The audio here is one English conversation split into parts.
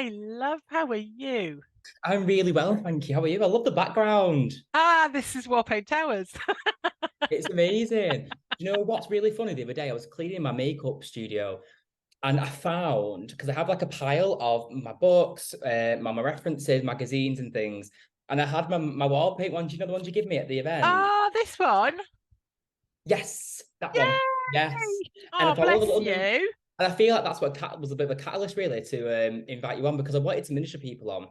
Hi, love. How are you? I'm really well, thank you. How are you? I love the background. This is Warpaint Towers. It's amazing. Do you know what's really funny? The other day, I was cleaning my makeup studio and I found, because I have like a pile of my books, my references, magazines, and things. And I had my wall paint one. Do you know the ones you give me at the event? This one. Yes, that one. Yes. Yay! And I Oh, thought, bless and you. I feel like that's what was a bit of a catalyst, really, to invite you on because I wanted some ministry people on.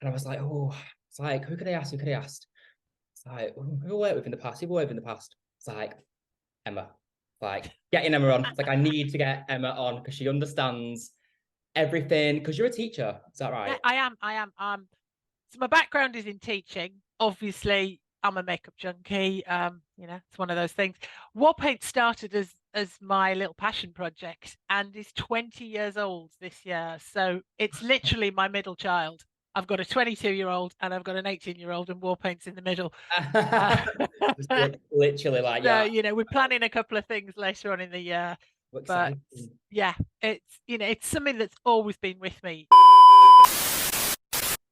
And I was like, oh, it's like, who could I ask? Who could I ask? It's like, who I worked with in the past? Who I worked with in the past? It's like, Emma. It's like, getting Emma on. It's like, I need to get Emma on because she understands everything. Because you're a teacher. Is that Yeah, right? I am. So my background is in teaching. Obviously, I'm a makeup junkie. It's one of those things. Warpaint started as my little passion project and is 20 years old this year. So it's literally my middle child. I've got a 22-year-old and I've got an 18-year-old, and Warpaint's in the middle. Uh, Just literally like, So, yeah, we're planning a couple of things later on in the year, but exciting. yeah, it's something that's always been with me.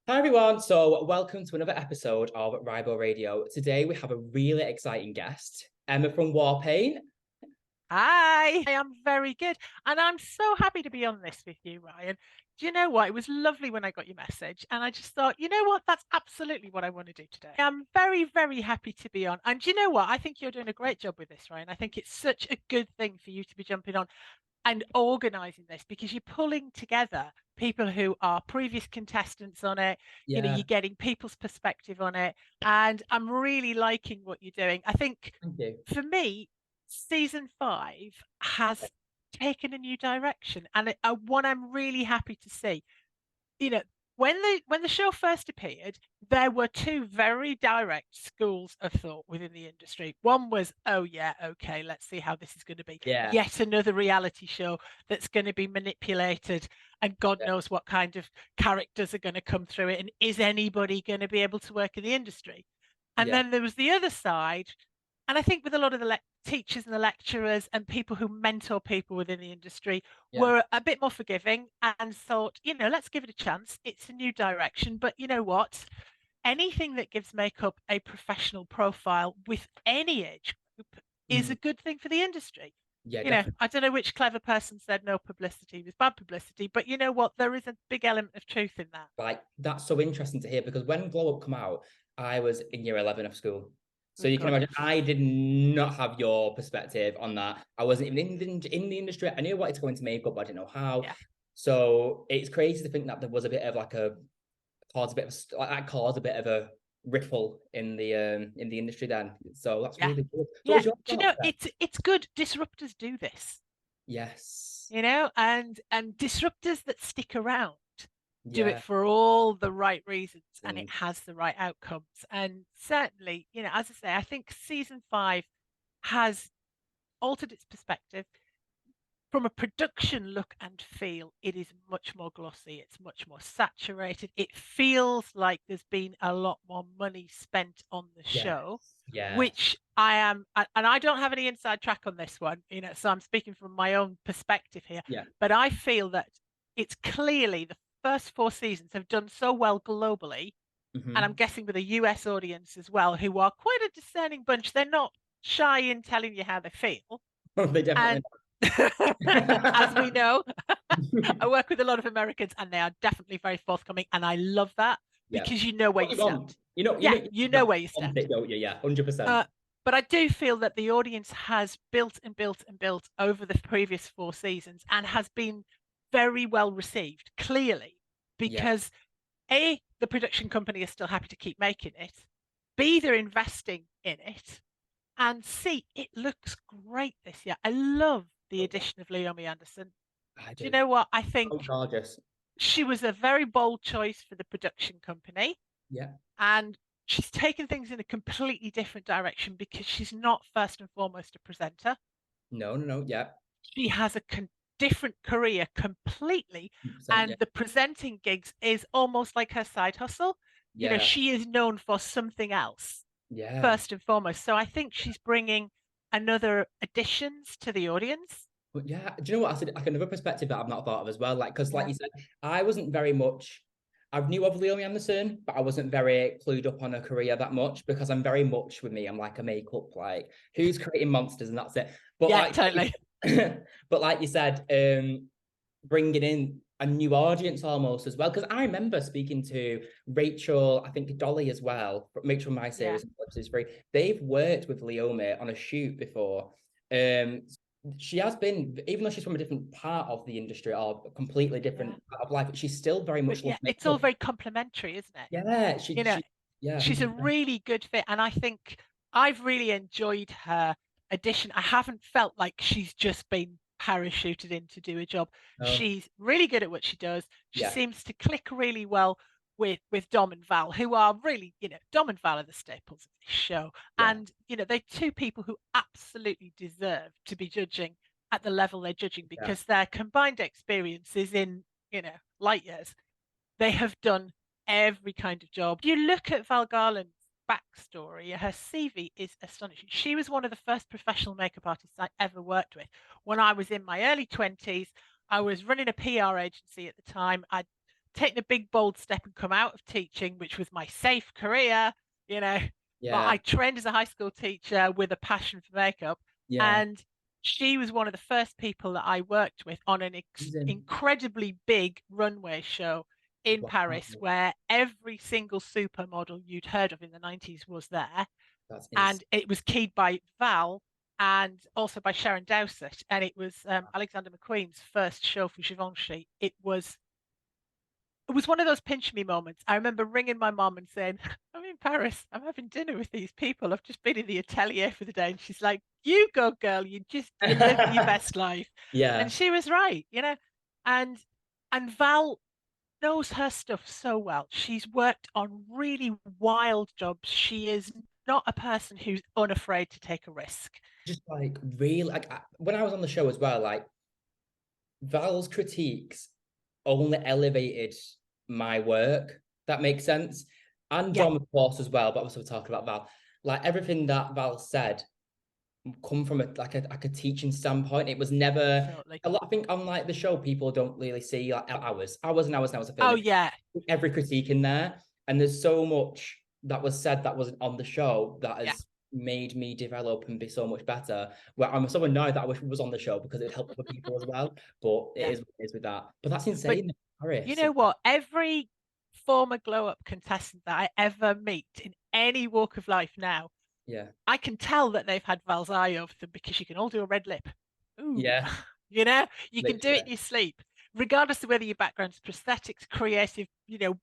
Hi everyone. So welcome to another episode of RYBEAU Radio. Today we have a really exciting guest, Emma from Warpaint. Hi, I am very good. And I'm so happy to be on this with you, Ryan. Do you know what? It was lovely when I got your message. And I just thought, you know what? That's absolutely what I want to do today. I'm very, very happy to be on. And do you know what? I think you're doing a great job with this, Ryan. I think it's such a good thing for you to be jumping on and organizing this, because you're pulling together people who are previous contestants on it. Yeah, You're getting people's perspective on it. And I'm really liking what you're doing. I think thank you. for me, season 5 has taken a new direction, and one I'm really happy to see. You know, when the show first appeared, there were two very direct schools of thought within the industry. One was, oh yeah, okay, let's see how this is going to be. Yeah, Yet another reality show that's going to be manipulated, and God yeah, knows what kind of characters are going to come through it, and is anybody going to be able to work in the industry? And yeah, then there was the other side, and I think with a lot of the teachers and the lecturers and people who mentor people within the industry yeah. were a bit more forgiving and thought, let's give it a chance. It's a new direction. But you know what? Anything that gives makeup a professional profile with any age group is Mm, a good thing for the industry. yeah, definitely. I don't know which clever person said no publicity was bad publicity, but you know what? There is a big element of truth in that. Like that's so interesting to hear because when Glow Up come out, I was in year 11 of school. So Oh you can God. imagine I did not have your perspective on that. I wasn't even in the industry. I knew I wanted to go into makeup, but I didn't know how. Yeah. So it's crazy to think that there was a bit of like that caused a bit of a ripple in the industry then. So that's Yeah. really good. So Yeah. what's your Do you thoughts know, then? it's good. Disruptors do this, Yes. and disruptors that stick around do it Yeah. for all the right reasons, and it Mm, has the right outcomes. And certainly, as I say, I think season 5 has altered its perspective. From a production look and feel, it is much more glossy, it's much more saturated. It feels like there's been a lot more money spent on the yes. show, Yeah. which I am, and I don't have any inside track on this one, so I'm speaking from my own perspective here. Yeah. But I feel that it's clearly the first 4 seasons have done so well globally, and I'm Hmm. guessing with a US audience as well, who are quite a discerning bunch. They're not shy in telling you how they feel. They definitely And as we know, I work with a lot of Americans, and they are definitely very forthcoming. And I love that, yeah. because you know where What you you want. stand. You Yeah, know you know that where you want stand. it, don't you? Yeah, 100%. Uh, but I do feel that the audience has built and built and built over the previous 4 seasons, and has been very well received, clearly, Yeah. because A, the production company is still happy to keep making it. B, they're investing in it. And C, it looks great this year. I love the addition of Leomi Anderson. I Do you do. know what? I Oh, think gorgeous. she was a very bold choice for the production company, Yeah. and she's taken things in a completely different direction, because she's not first and foremost a presenter. No, no, no. Yeah. She has a different career completely, 100%. Yeah. and the presenting gigs is almost like her side hustle. Yeah. She is known for something else Yeah. first and foremost. So I think she's bringing another additions to the audience. But yeah, do you know what? I said like another perspective that I've not thought of as well. Like, because like Yeah. you said, I wasn't very much. I knew of Leonie Anderson, but I wasn't very clued up on her career that much because I'm very much with me. I'm like a makeup, like who's creating monsters and that's it. But Yeah, like, totally. but like you said, bringing in a new audience almost as well. Because I remember speaking to Rachel, I think Dolly as well, Rachel My Yeah. Series, which is free. They've worked with Leonie on a shoot before. She has been, even though she's from a different part of the industry or a completely Yeah. different part of life, she's still very But much yeah, loves it's all makeup. very complimentary, isn't it? Yeah, You know, yeah, she's a 100%. really good fit, and I think I've really enjoyed her addition. I haven't felt like she's just been parachuted in to do a job. Oh, She's really good at what she does. She yeah, seems to click really well with Dom and Val, who are really, Dom and Val are the staples of this show. yeah, And, they're two people who absolutely deserve to be judging at the level they're judging yeah, because their combined experiences in, light years, they have done every kind of job. You look at Val Garland's backstory, her CV is astonishing. She was one of the first professional makeup artists I ever worked with. When I was in my early 20s, I was running a PR agency at the time. I'd taken a big, bold step and come out of teaching, which was my safe career. You know, I yeah, trained as a high school teacher with a passion for makeup. yeah. And she was one of the first people that I worked with on an Amazing. incredibly big runway show in Wow, Paris where every single supermodel you'd heard of in the 90s was there. that's And insane. it was keyed by Val and also by Sharon Dowsett. And it was Alexander McQueen's first show for Givenchy. It was one of those pinch me moments. I remember ringing my mom and saying, I'm in Paris. I'm having dinner with these people. I've just been in the atelier for the day. And she's like, you go, girl. You're living your best life. Yeah, And she was right, And Val knows her stuff so well. She's worked on really wild jobs. She is not a person who's unafraid to take a risk. just like real. Like when I was on the show as well, like Val's critiques only elevated my work. That makes sense. And Yeah, Dom, of course, as well. But also talking about Val, like everything that Val said come from a teaching standpoint. It was never totally. a lot. I think on like the show, people don't really see like hours and hours and hours of Oh, filming. yeah. Every critique in there, and there's so much that was said that wasn't on the show that Yeah. has made me develop and be so much better. Where I'm so annoyed that I wish it was on the show because it helped other people as well. But it Yeah. is what it is with that. But that's But insane, you Paris. know what? Every former glow up contestant that I ever meet in any walk of life now, Yeah, I can tell that they've had Val's eye over them because you can all do a red lip. Ooh, yeah, you can do it literally. in your sleep, regardless of whether your background's prosthetics, creative,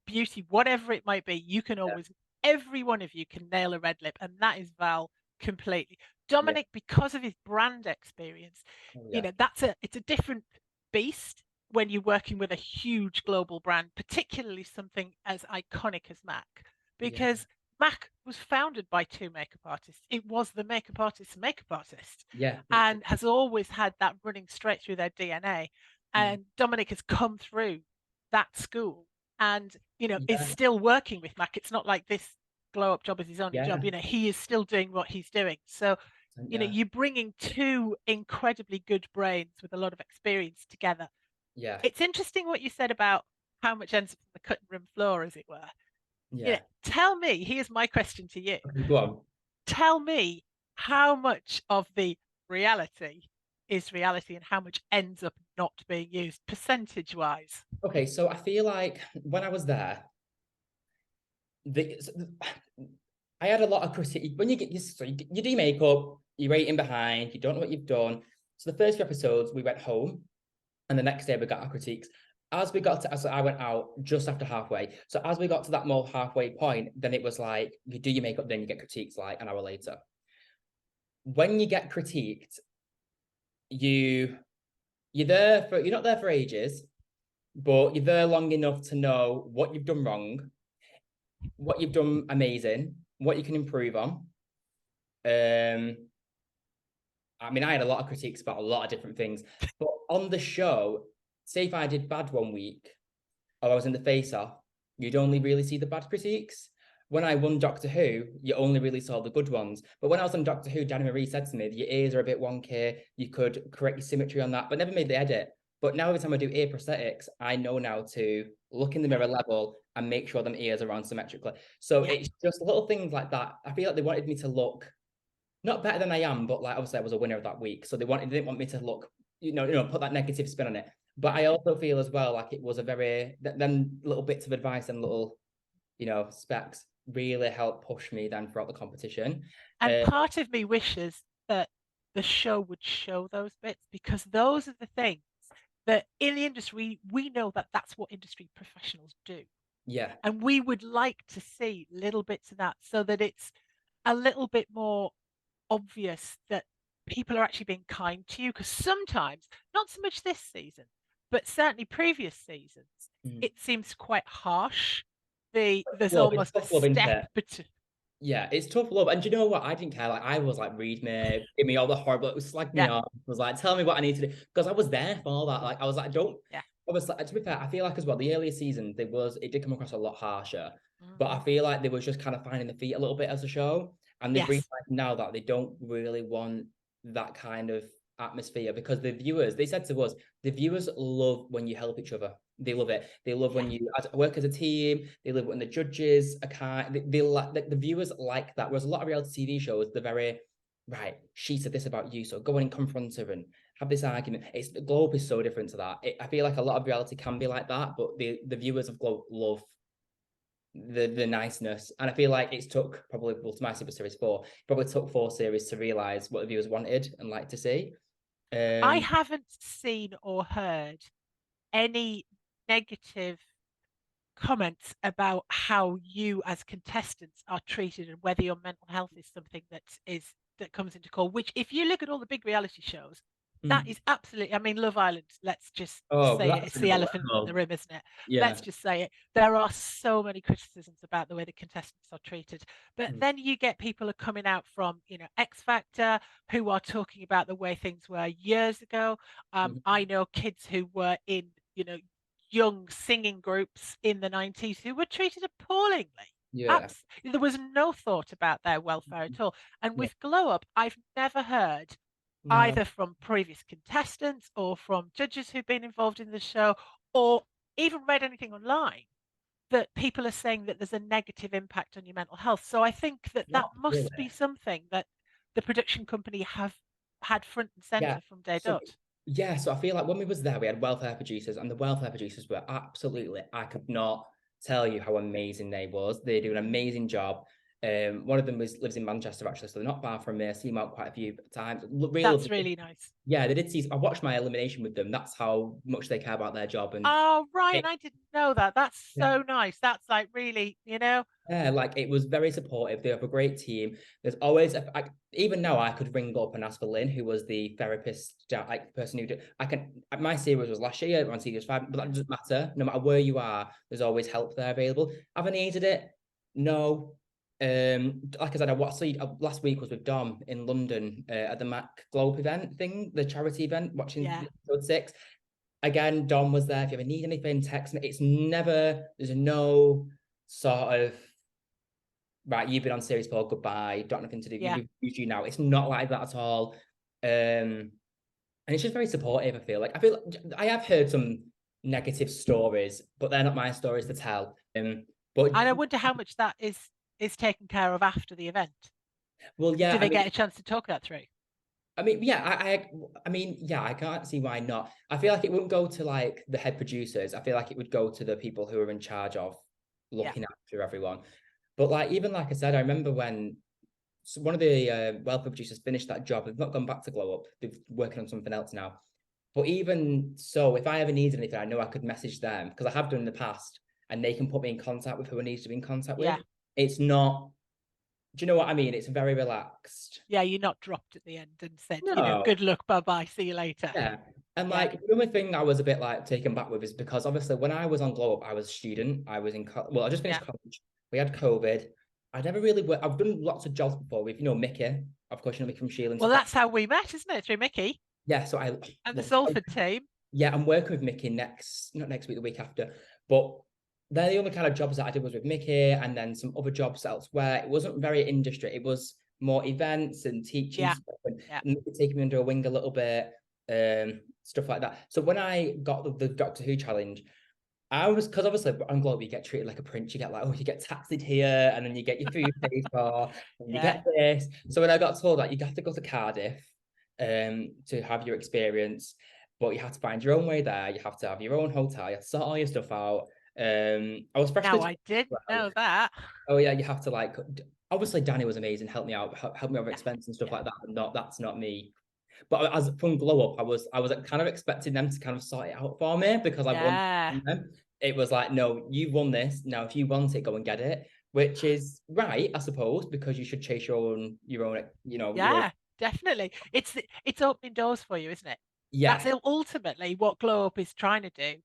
beauty, whatever it might be. You can Yeah, always, every one of you can nail a red lip, and that is Val completely. yeah, Dominic, because of his brand experience, oh, yeah, it's a different beast when you're working with a huge global brand, particularly something as iconic as Mac, yeah, because Mac was founded by two makeup artists. It was the makeup artist, yeah, literally. and has always had that running straight through their DNA. Mm. And Dominic has come through that school and, is Yeah, still working with Mac. It's not like this glow up job is his only yeah, job. He is still doing what he's doing. So, yeah, you're bringing two incredibly good brains with a lot of experience together. yeah, It's interesting what you said about how much ends up on the cutting room floor, as it were. yeah. Tell me, here's my question to you. Okay, go on. Tell me how much of the reality is reality and how much ends up not being used percentage wise. Okay, so I feel like when I was there, the I had a lot of critique when you get you, so you do makeup, you're waiting behind, you don't know what you've done. So the first few episodes, we went home, and the next day we got our critiques. As I went out just after halfway. So as we got to that more halfway point, then it was like you do your makeup, then you get critiques like an hour later. When you get critiqued, you you're not there for ages, but you're there long enough to know what you've done wrong, what you've done amazing, what you can improve on. Um, I mean, I had a lot of critiques about a lot of different things, but on the show, say if I did bad one week or I was in the face off, you'd only really see the bad critiques. when I won Doctor Who, you only really saw the good ones. But when I was on Doctor Who, Danny Marie said to me, your ears are a bit wonky. You could correct your symmetry on that, but never made the edit. But now every time I do ear prosthetics, I know now to look in the mirror level and make sure them ears are on symmetrically. So it's just little things like that. I feel like they wanted me to look not better than I am, but like obviously I was a winner of that week. So they didn't want me to look, put that negative spin on it. But I also feel as well like it was a very them little bits of advice and little, specs really helped push me then throughout the competition. And part of me wishes that the show would show those bits, because those are the things that in the industry, we know that that's what industry professionals do. Yeah. And we would like to see little bits of that so that it's a little bit more obvious that people are actually being kind to you. Because sometimes, not so much this season, but certainly previous seasons, it seems quite harsh. There's almost a step between. Yeah, it's tough love. And do you know what? I didn't care. Like, I was like, read me, give me all the horrible, it was slag me off. It was like, tell me what I need to do. Because I was there for that. Like, I was like, I was like, to be fair, I feel like as well, the earlier season, it did come across a lot harsher. But I feel like they was just kind of finding the feet a little bit as a show. And they've realized now that they don't really want that kind of atmosphere, because the viewers, they said to us, the viewers love when you help each other. They love it. They love when you work as a team. They love when the judges are kind. They like the viewers like that. Whereas a lot of reality TV shows, they're very right. She said this about you, so go in and confront her and have this argument. The Globe is so different to that. I feel like a lot of reality can be like that, but the viewers of Globe love the niceness. And I feel like it's took probably, well, to my Super Series 4, probably took 4 series to realize what the viewers wanted and like to see. I haven't seen or heard any negative comments about how you as contestants are treated and whether your mental health is something that comes into call, which if you look at all the big reality shows, that is absolutely, I mean, Love Island, let's just say it, it's the elephant in the room, isn't it? Let's just say it. There are so many criticisms about the way the contestants are treated. But then you get people are coming out from, X Factor, who are talking about the way things were years ago. I know kids who were in, young singing groups in the 90s who were treated appallingly. There was no thought about their welfare at all. And with Glow Up, I've never heard either from previous contestants or from judges who've been involved in the show, or even read anything online that people are saying that there's a negative impact on your mental health. So I think that must be something that the production company have had front and center from day dot. Yeah, so I feel like when we was there, we had welfare producers, and the welfare producers were absolutely, I could not tell you how amazing they was. They do an amazing job. One of them lives in Manchester, actually, so they're not far from me. I see them out quite a few times. That's really nice. Yeah, they did see. I watched my elimination with them. That's how much they care about their job. And Ryan, I didn't know that. That's so nice. That's like really, Yeah, like it was very supportive. They have a great team. There's always, even now, I could ring up and ask for Lynn, who was the therapist, like the person who did. My series was last year, on series 5, but that doesn't matter. No matter where you are, there's always help there available. Have I needed it? No. Like I said, last week was with Dom in London at the Mac Globe event thing, the charity event, watching episode 6. Again, Dom was there. If you ever need anything, text me. There's no sort of, right, you've been on series 4, goodbye, don't have anything to do, we've used you now. It's not like that at all. And it's just very supportive, I feel like. I have heard some negative stories, but they're not my stories to tell. But I wonder how much that is taken care of after the event. Well, yeah. Do they get a chance to talk that through? I mean, yeah, I can't see why not. I feel like it wouldn't go to like the head producers. I feel like it would go to the people who are in charge of looking after everyone. But even like I said, I remember when one of the welfare producers finished that job. They've not gone back to Glow Up. They're working on something else now. But even so, if I ever needed anything, I know I could message them, because I have done in the past, and they can put me in contact with who I need to be in contact with. It's not, do you know what I mean? It's very relaxed. Yeah, you're not dropped at the end and said, good luck, bye-bye, see you later. Yeah. And the only thing I was a bit taken back with is because obviously when I was on Glow Up, I was a student. I was in, I just finished college. We had COVID. I never really worked. I've done lots of jobs before with, Mickey. Of course, Mickey from Sheeran. Well, that's how we met, isn't it? Through Mickey. Yeah, so and the Salford team. Yeah, I'm working with Mickey not next week, the week after. But they're the only kind of jobs that I did was with Mickey, and then some other jobs elsewhere. It wasn't very industry. It was more events and teaching Yeah. stuff, and Yeah. Mickey taking me under a wing a little bit, stuff like that. So when I got the Doctor Who challenge, I was, because obviously on Globe you get treated like a prince. You get like, oh, you get taxied here, and then you get your food paid for, and you Yeah. get this. So when I got told that you have to go to Cardiff, to have your experience, but you have to find your own way there. You have to have your own hotel. You have to sort all your stuff out. I was freshly Now I didn't well. know that. Oh yeah, you have to like. Obviously, Danny was amazing, helped me out, helped me with Yeah. expense and stuff Yeah. like that. That's not me. But as from Glow Up, I was kind of expecting them to kind of sort it out for me because I won Yeah. them. It was like, no, you won this. Now, if you want it, go and get it, which is right, I suppose, because you should chase your own. Yeah, definitely. It's opening doors for you, isn't it? That's Yeah, ultimately what Glow Up is trying to do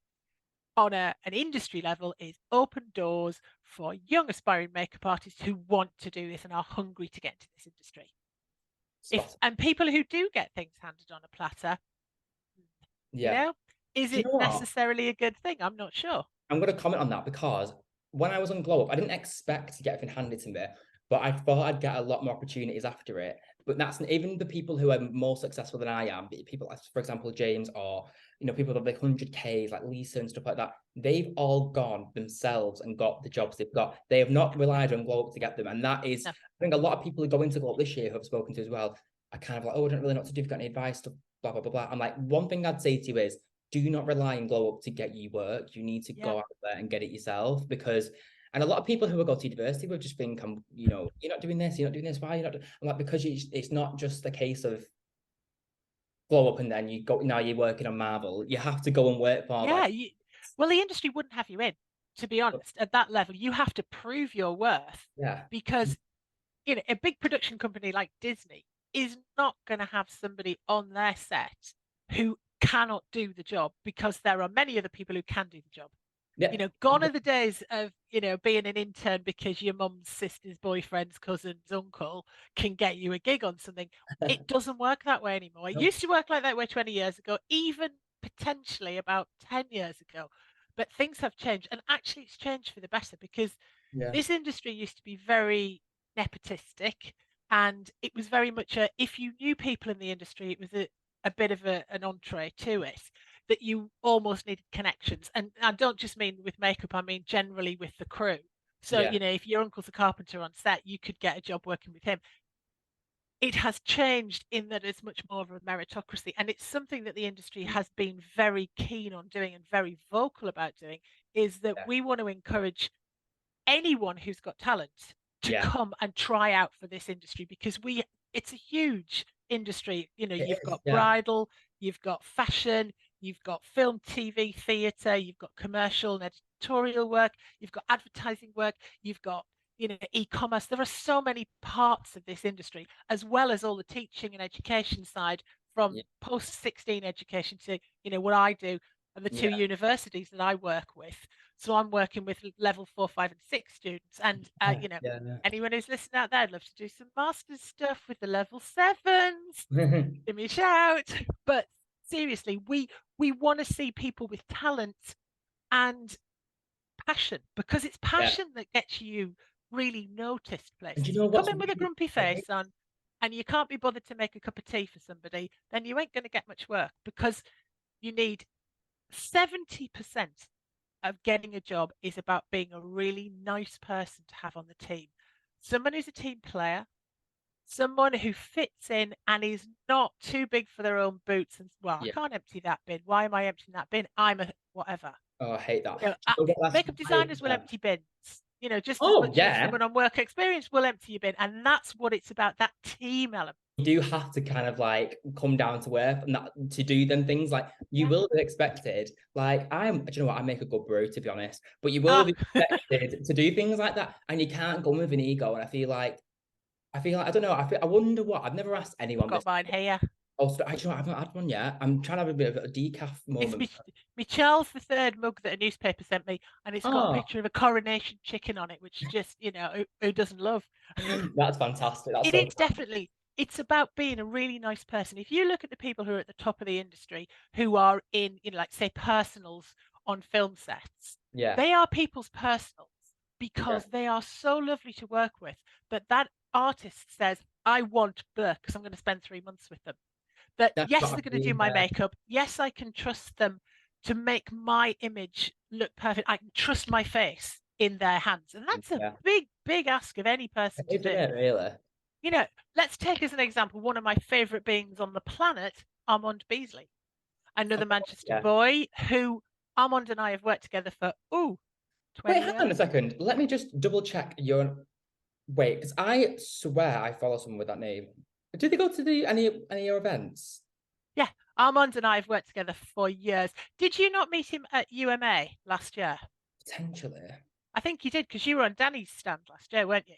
on an industry level, is open doors for young aspiring makeup artists who want to do this and are hungry to get into this industry. spot. And people who do get things handed on a platter, you Yeah. know, is Do you it know what? necessarily a good thing? I'm not sure. I'm going to comment on that because when I was on Glow Up, I didn't expect to get everything handed to me, but I thought I'd get a lot more opportunities after it. But that's even the people who are more successful than I am, people like, for example, James, or people that make 100Ks like Lisa and stuff like that. They've all gone themselves and got the jobs they've got. They have not relied on Glow Up to get them, and that is, No. I think, a lot of people who go into Glow Up this year who I've spoken to as well are kind of like, oh, I don't really know what to do. If you've got any advice, to blah blah blah blah. I'm like, one thing I'd say to you is, do not rely on Glow Up to get you work. You need to Yeah. go out there and get it yourself, because and a lot of people who go to university will just think, you're not doing this, you're not doing this. Why you're not? I'm like, because it's not just a case of Glow Up and then you go, now you're working on Marvel. You have to go and work for Yeah. like, Well, the industry wouldn't have you in, to be honest. At that level, you have to prove your worth yeah, because a big production company like Disney is not going to have somebody on their set who cannot do the job, because there are many other people who can do the job. yeah, Gone are the days of, being an intern because your mum's sister's boyfriend's cousin's uncle can get you a gig on something. It doesn't work that way anymore. It no, used to work like that way 20 years ago, even potentially about 10 years ago. But things have changed. And actually, it's changed for the better, because yeah, this industry used to be very nepotistic, and it was very much if you knew people in the industry, it was a bit of an entree to it, that you almost needed connections. And I don't just mean with makeup, I mean generally with the crew. So, yeah, if your uncle's a carpenter on set, you could get a job working with him. It has changed in that it's much more of a meritocracy, and it's something that the industry has been very keen on doing and very vocal about doing, is that yeah, we want to encourage anyone who's got talent to yeah. come and try out for this industry, because it's a huge industry. It You've is, got yeah, bridal, you've got fashion, you've got film, TV, theatre, you've got commercial and editorial work, you've got advertising work, you've got e-commerce. There are so many parts of this industry, as well as all the teaching and education side, from yeah, post 16 education to what I do, and the two yeah, universities that I work with. So I'm working with level 4, 5, and 6 students. And, yeah, yeah. anyone who's listening out there, I'd love to do some master's stuff with the level 7s. Give me a shout. But seriously, we want to see people with talent and passion, because it's Yeah. passion that gets you really noticed And do places. you know You come what's in with a really grumpy face on, and you can't be bothered to make a cup of tea for somebody, then you ain't going to get much work, because you need 70% of getting a job is about being a really nice person to have on the team. Someone who's a team player, someone who fits in and is not too big for their own boots. And, well, I Yeah. can't empty that bin. Why am I emptying that bin? I'm a whatever. Oh, I hate that. You know, Do you know what, makeup designers will empty bins, just as oh much as yeah. someone on work experience will empty your bin. And that's what it's about, that team element. You do have to kind of like come down to earth and that to do them things like you Yeah. will be expected. Like do you know what? I make a good brew, to be honest, but you will Oh, be expected to do things like that, and you can't go in with an ego. And I feel like I don't know. I wonder what I've never asked I've anyone got this. mine here. Also, I, you know, I've not had one yet. I'm trying to have a bit of a decaf It's moment. me Charles III mug that a newspaper sent me, and it's got a Oh, picture of a coronation chicken on it, which just, who doesn't love? that's fantastic. That's It so is definitely, it's about being a really nice person. If you look at the people who are at the top of the industry, who are in, like, say, personals on film sets, Yeah. They are people's personals Yeah. because they are so lovely to work with that that artist says, I want Burke because I'm going to spend 3 months with them. That That's yes, what I they're going to do mean. my makeup. Yes, I can trust them to make my image look perfect. I can trust my face in their hands. And that's a Yeah. big, big ask of any person to Isn't do. it really? You know, let's take as an example one of my favorite beings on the planet, Armand Beasley, another Manchester Yeah. boy who Armand and I have worked together for, Wait, 20 hang on a years. second. Let me just double check your. Wait, because I swear I follow someone with that name. Do they go to the any of your events? Yeah, Armand and I have worked together for years. Did you not meet him at UMA last year? Potentially. I think you did because you were on Danny's stand last year, weren't you?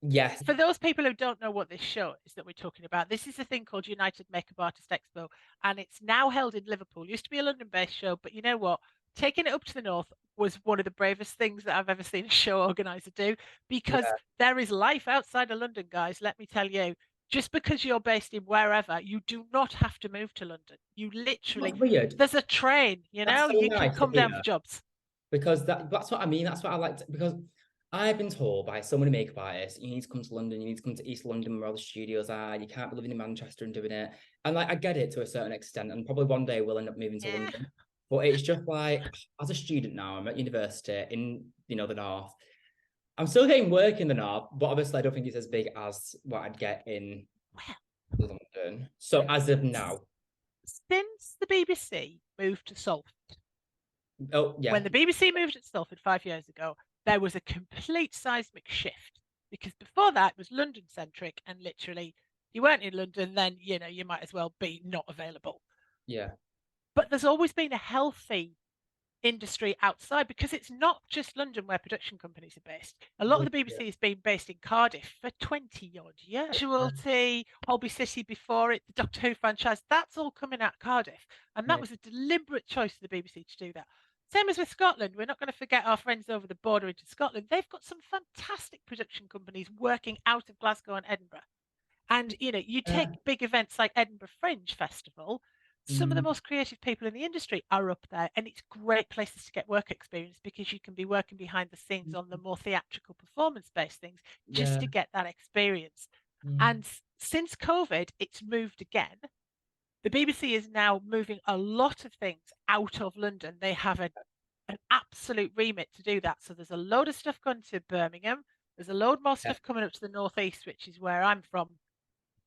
Yes. For those people who don't know what this show is that we're talking about, this is a thing called United Makeup Artist Expo, and it's now held in Liverpool. It used to be a London-based show, but you know what? Taking it up to the north was one of the bravest things that I've ever seen a show organizer do because Yeah. there is life outside of London, guys. Let me tell you. Just because you're based in wherever, you do not have to move to London. You literally, That's weird. there's a train, That's so you can nice to come down for hear jobs. because that's what I mean. That's what I like to, because I've been told by so many makeup artists, you need to come to London, you need to come to East London where all the studios are. You can't be living in Manchester and doing it. And like I get it to a certain extent, and probably one day we'll end up moving to Yeah. London. But it's just like as a student now, I'm at university in the north. I'm still getting work in the north, but obviously I don't think it's as big as what I'd get in Well, London. So as of now, since the BBC moved to Salford, oh when yeah, the BBC moved to Salford 5 years ago, there was a complete seismic shift because before that it was London centric and literally you weren't in London, then you might as well be not available. yeah, But there's always been a healthy industry outside because it's not just London where production companies are based. A lot of the yeah, BBC has been based in Cardiff for 20 odd years. Casualty, Holby City before it, the Doctor Who franchise, that's all coming out of Cardiff. And that yeah, was a deliberate choice of the BBC to do that. Same as with Scotland. We're not going to forget our friends over the border into Scotland. They've got some fantastic production companies working out of Glasgow and Edinburgh. And you yeah. take big events like Edinburgh Fringe Festival, some of the Mm, most creative people in the industry are up there, and it's great places to get work experience because you can be working behind the scenes on the more theatrical performance-based things just yeah. to get that experience. Mm, And since COVID, it's moved again. The BBC is now moving a lot of things out of London. They have an absolute remit to do that. So there's a load of stuff going to Birmingham. There's a load more yeah. stuff coming up to the northeast, which is where I'm from.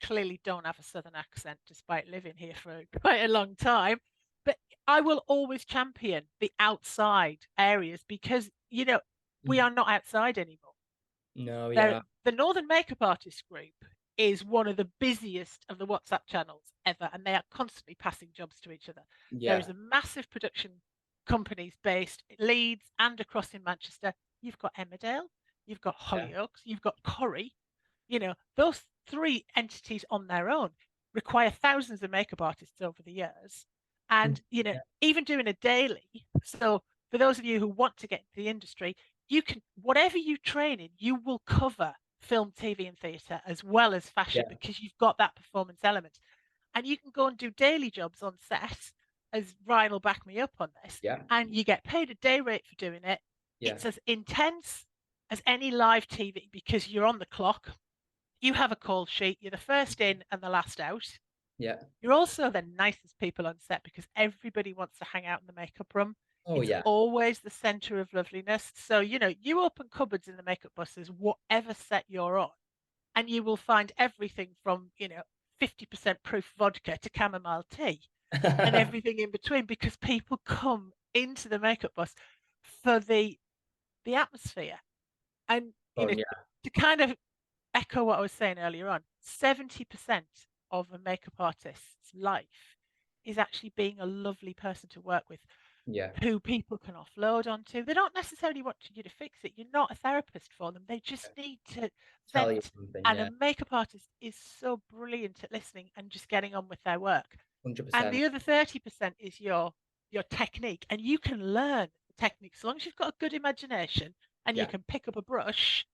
Clearly don't have a southern accent despite living here for quite a long time. But I will always champion the outside areas because, we Mm. are not outside anymore. No, There, yeah, the Northern Makeup Artist Group is one of the busiest of the WhatsApp channels ever, and they are constantly passing jobs to each other. There yeah, is a massive production companies based in Leeds and across in Manchester. You've got Emmerdale, you've got yeah. Hollyoaks, you've got Corrie. Those three entities on their own require thousands of makeup artists over the years. Mm, And, yeah, even doing a daily. So for those of you who want to get into the industry, you can, whatever you train in, you will cover film, TV, and theatre as well as fashion yeah, because you've got that performance element. And you can go and do daily jobs on set, as Ryan will back me up on this, yeah, and you get paid a day rate for doing it. yeah, It's as intense as any live TV because you're on the clock. You have a call sheet. You're the first in and the last out. yeah. You're also the nicest people on set because everybody wants to hang out in the makeup room. Oh It's yeah, always the center of loveliness. So, you open cupboards in the makeup buses, whatever set you're on, and you will find everything from, 50% proof vodka to chamomile tea and everything in between because people come into the makeup bus for the atmosphere. And, fun, yeah, to kind of echo what I was saying earlier on, 70% of a makeup artist's life is actually being a lovely person to work with yeah. who people can offload onto. They don't necessarily want you to fix it. You're not a therapist for them. They just need to Tell you vent. something, And a yeah, makeup artist is so brilliant at listening and just getting on with their work. hundred And percent. the other 30% is your technique. And you can learn the technique as long as you've got a good imagination and you Yeah, can pick up a brush.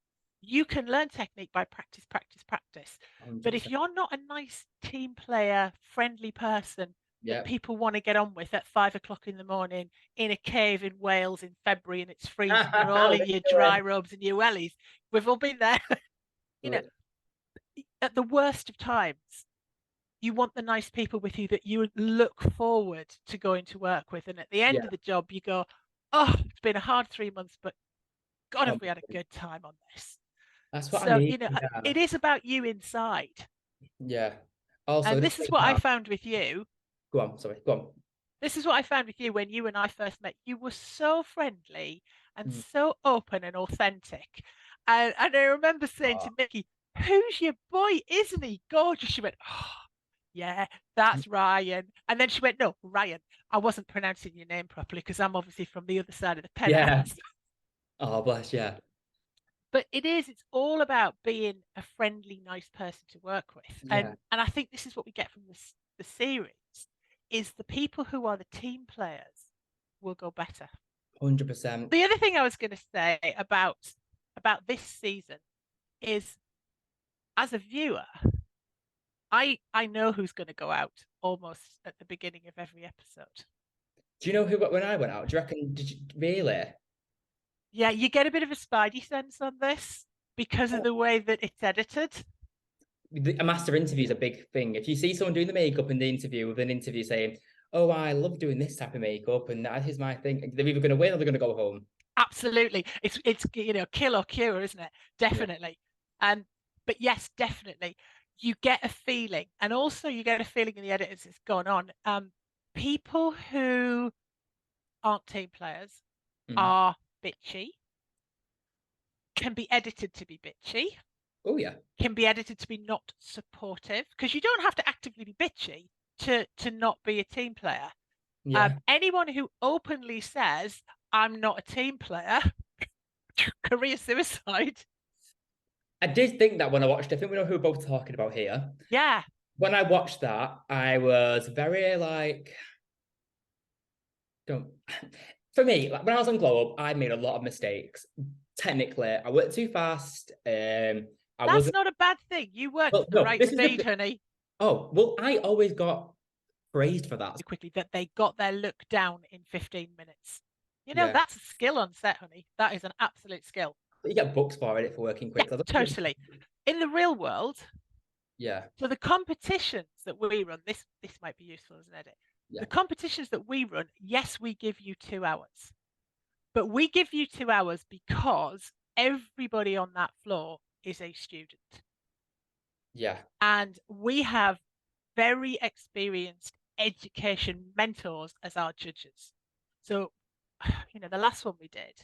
You can learn technique by practice, practice, practice. hundred But if percent. you're not a nice team player, friendly person, Yeah. that people want to get on with at 5 o'clock in the morning in a cave in Wales in February and it's freezing. You're all in your dry robes and your wellies. We've all been there. You know, at the worst of times, you want the nice people with you that you look forward to going to work with. And at the end Yeah. of the job, you go, oh, it's been a hard 3 months, but God, Oh, have we had a good time on this? that's what I So, mean. you know, Yeah. it is about you inside. Yeah. Also, And this this is thing what I that, found with you. go on, sorry, go on. This is what I found with you when you and I first met. You were so friendly and Mm. so open and authentic. And I remember saying Oh, to Mickey, who's your boy? Isn't he gorgeous? She went, oh, yeah, that's Ryan. And then she went, no, Ryan. I wasn't pronouncing your name properly because I'm obviously from the other side of the yeah. pennants. Oh, bless, yeah. But it's all about being a friendly, nice person to work with. Yeah. And I think this is what we get from the series is the people who are the team players will go better. 100%. The other thing I was going to say about this season is as a viewer, I know who's going to go out almost at the beginning of every episode. Do you know who, when I went out, do you reckon, did you really? Yeah, you get a bit of a spidey sense on this because of Oh, the way that it's edited. a master interview is a big thing. If you see someone doing the makeup in the interview with an interview saying, oh, I love doing this type of makeup and that is my thing, they're either going to win or they're going to go home. Absolutely. It's kill or cure, isn't it? Yeah. Definitely. And but yes, definitely. You get a feeling, and also you get a feeling in the editors it's gone on. People who aren't team players Mm. are bitchy, can be edited to be bitchy, Oh, yeah. can be edited to be not supportive, because you don't have to actively be bitchy to not be a team player. Yeah. Anyone who openly says, I'm not a team player, career suicide. I did think that when I watched it, I think we know who we're both talking about here. Yeah. When I watched that, I was very like, don't. For me, like when I was on Glow Up, I made a lot of mistakes. Technically, I worked too fast. I That's wasn't. not a bad thing. You worked Well, at the no, right this is speed, the. honey. Oh, well, I always got praised for that. Quickly that they got their look down in 15 minutes. Yeah, That's a skill on set, honey. That is an absolute skill. you get books for it for working Yeah, quickly. totally. In the real world, Yeah, so the competitions that we run, this might be useful as an edit. yeah, The competitions that we run, yes, we give you 2 hours, but we give you 2 hours because everybody on that floor is a student. yeah, And we have very experienced education mentors as our judges. So, the last one we did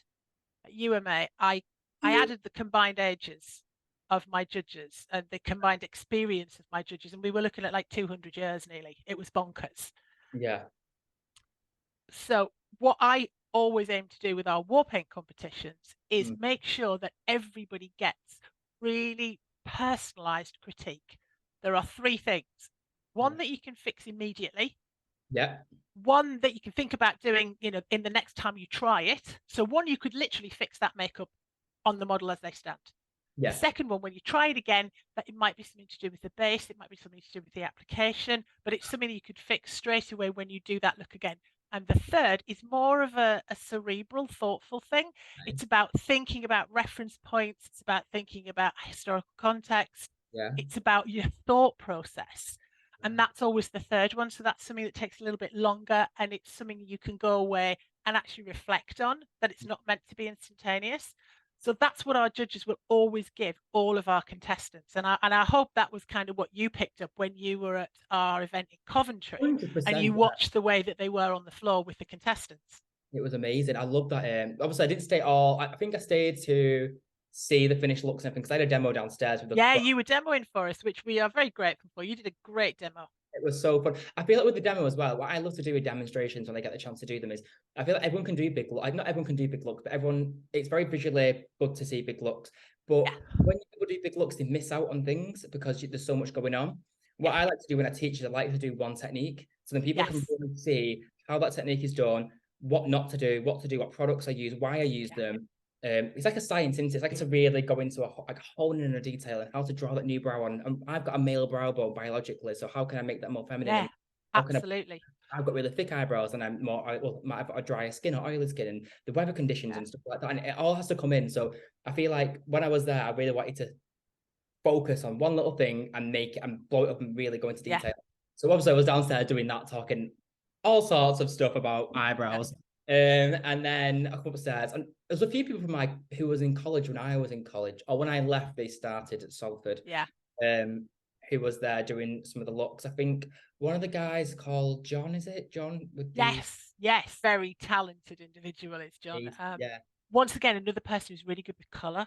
at UMA, I added the combined ages of my judges and the combined experience of my judges, and we were looking at like 200 years nearly. It was bonkers. yeah. So, what I always aim to do with our Warpaint competitions is Mm, make sure that everybody gets really personalized critique. There are three things: yeah, one that you can fix immediately, yeah, one that you can think about doing, in the next time you try it. So one, you could literally fix that makeup on the model as they stand. The yeah, second one, when you try it again, that it might be something to do with the base, it might be something to do with the application, but it's something that you could fix straight away when you do that look again. And the third is more of a cerebral, thoughtful thing. It's about thinking about reference points. It's about thinking about historical context. yeah. It's about your thought process. And that's always the third one. So that's something that takes a little bit longer, and it's something you can go away and actually reflect on, that it's not meant to be instantaneous. So that's what our judges will always give all of our contestants. And I hope that was kind of what you picked up when you were at our event in Coventry and 100%. you watched the way that they were on the floor with the contestants. It was amazing. I love that. Obviously, I didn't stay all. I think I stayed to see the finished looks and everything because I had a demo downstairs with the. Yeah, you were demoing for us, which we are very grateful for. You did a great demo. It was so fun. I feel like with the demo as well, what I love to do with demonstrations when I get the chance to do them is I feel like everyone can do big look. Like not everyone can do big looks, but everyone, it's very visually good to see big looks. But Yeah, when people do big looks, they miss out on things because there's so much going on. yeah, What I like to do when I teach is I like to do one technique. So then people can yes, really see how that technique is done, what not to do, what products I use, why I use yeah, them. It's like a science, isn't it? It's like to really go into like honing in a detail and how to draw that new brow on. I've got a male brow bone biologically, so how can I make that more feminine? yeah. And Absolutely. I've got really thick eyebrows and I'm more, I've got a drier skin or oily skin and the weather conditions and stuff like that. And it all has to come in. So I feel like when I was there, I really wanted to focus on one little thing and make it and blow it up and really go into detail. So obviously I was downstairs doing that, talking all sorts of stuff about eyebrows. And then I come upstairs and there's a few people from who was in college when I was in college, or when I left, they started at Salford. Who was there doing some of the looks. I think one of the guys called John, is it? John with the Yes, very talented individual is John. yeah. Once again, another person who's really good with colour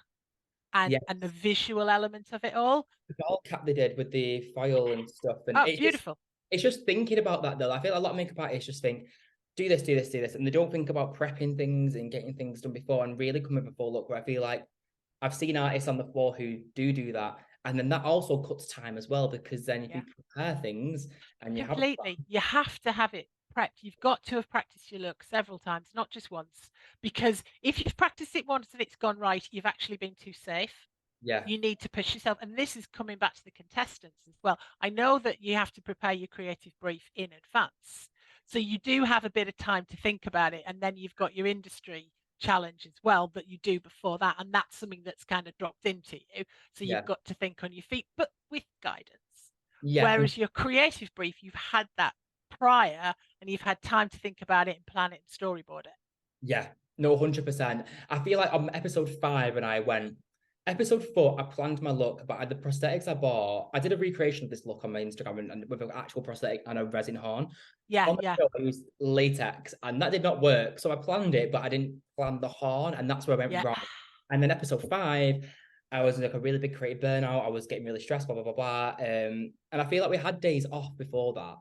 and the visual element of it all. The ball cap they did with the foil and stuff. And beautiful. It's just thinking about that though. I feel a lot of makeup artists just think, do this, do this, do this. And they don't think about prepping things and getting things done before and really come with a full look, where I feel like I've seen artists on the floor who do that. And then that also cuts time as well, because then if you prepare things and you you have to have it prepped. You've got to have practiced your look several times, not just once. Because if you've practiced it once and it's gone right, you've actually been too safe. Yeah. You need to push yourself. And this is coming back to the contestants as well. I know that you have to prepare your creative brief in advance. So you do have a bit of time to think about it. And then you've got your industry challenge as well that you do before that. And that's something that's kind of dropped into you. So you've got to think on your feet, but with guidance. Whereas your creative brief, you've had that prior and you've had time to think about it and plan it and storyboard it. Yeah, no, 100%. I feel like on episode 5 when I went, episode 4, I planned my look, but the prosthetics I bought, I did a recreation of this look on my Instagram and with an actual prosthetic and a resin horn. I used latex and that did not work. So I planned it, but I didn't plan the horn, and that's where I went wrong. And then episode 5, I was in like a really big creative burnout. I was getting really stressed, blah, blah, blah, blah. And I feel like we had days off before that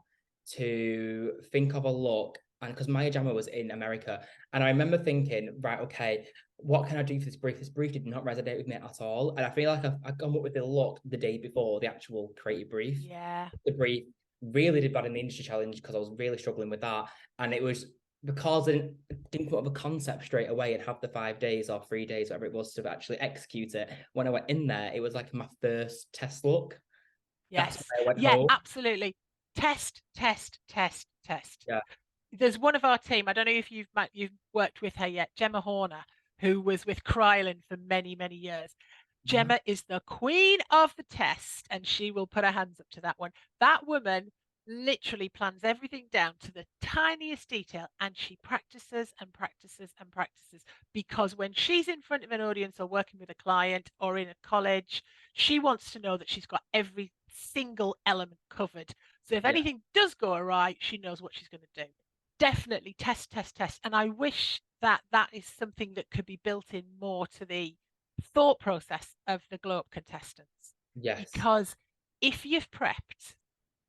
to think of a look. And because Maya Jama was in America, and I remember thinking, right, okay, what can I do for this brief? This brief did not resonate with me at all. And I feel like I've come up with the look the day before the actual creative brief. The brief really did bad in the industry challenge because I was really struggling with that. And it was because I didn't put up a concept straight away and have the 5 days or 3 days, whatever it was, to actually execute it. When I went in there, it was like my first test look. Yes. Absolutely. Test. Yeah. There's one of our team, I don't know if you've worked with her yet, Gemma Horner, who was with Krylin for many, many years. Gemma is the queen of the test, and she will put her hands up to that one. That woman literally plans everything down to the tiniest detail, and she practices and practices and practices, because when she's in front of an audience or working with a client or in a college, she wants to know that she's got every single element covered. So if anything does go awry, she knows what she's going to do. Definitely test. And I wish that is something that could be built in more to the thought process of the Glow Up contestants. Because if you've prepped,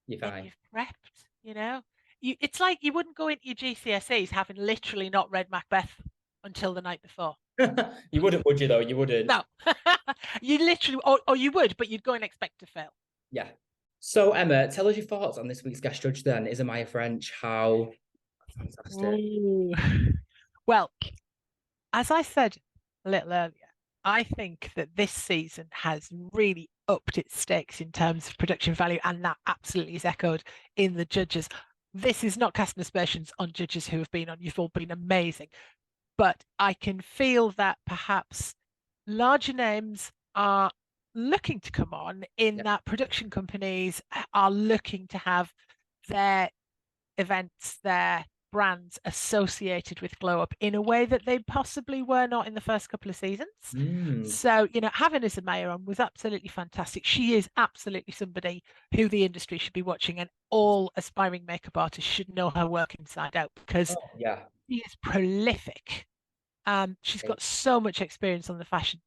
you're fine. You've prepped, it's like you wouldn't go into your GCSEs having literally not read Macbeth until the night before. You wouldn't, would you though? You wouldn't. No. You literally, or you would, but you'd go and expect to fail. Yeah. So Emma, tell us your thoughts on this week's guest judge then. Is Amaya French? How fantastic. Ooh. Well, as I said a little earlier, I think that this season has really upped its stakes in terms of production value, and that absolutely is echoed in the judges. This is not casting aspersions on judges who have been on. You've all been amazing. But I can feel that perhaps larger names are looking to come on, in that production companies are looking to have their events, their brands associated with Glow Up in a way that they possibly were not in the first couple of seasons. So, having Amaya on was absolutely fantastic. She is absolutely somebody who the industry should be watching, and all aspiring makeup artists should know her work inside out, because she is prolific. She's got so much experience on the fashion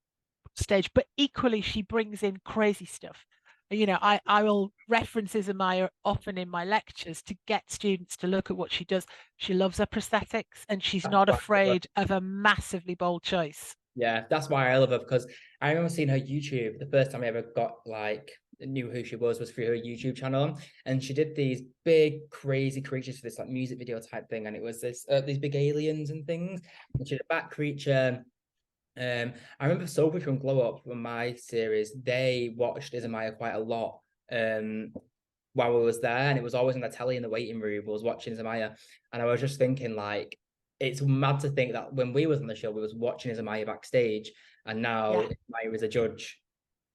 stage, but equally she brings in crazy stuff. I will reference Amaya often in my lectures to get students to look at what she does. She loves her prosthetics, and she's not afraid of a massively bold choice. Yeah, that's why I love her, because I remember seeing her YouTube. The first time I ever knew who she was through her YouTube channel, and she did these big crazy creatures for this music video type thing, and it was these big aliens and things, and she did a bat creature. I remember Sophie from Glow Up, from my series, they watched Amaya quite a lot. while we was there, and it was always on the telly in the waiting room. I was watching Zamaya, and I was just thinking like, it's mad to think that when we was on the show, we was watching Zamaya backstage, and now Yeah. Zamaya is a judge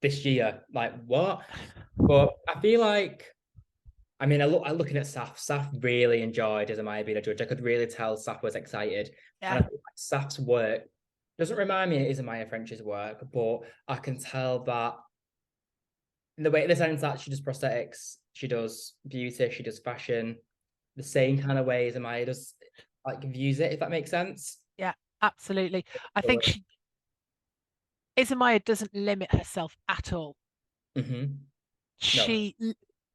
this year. Like what? But I feel like, I mean, I looking at Saf. Saf really enjoyed Zamaya being a judge. I could really tell Saf was excited, and Yeah. I feel like Saf's work doesn't remind me of Zamaya French's work, but I can tell that in the sense that she does prosthetics, she does beauty, she does fashion, the same kind of way as Amaya does, like views it, if that makes sense. Yeah, absolutely. I think Izamaya doesn't limit herself at all. Mm-hmm. No. She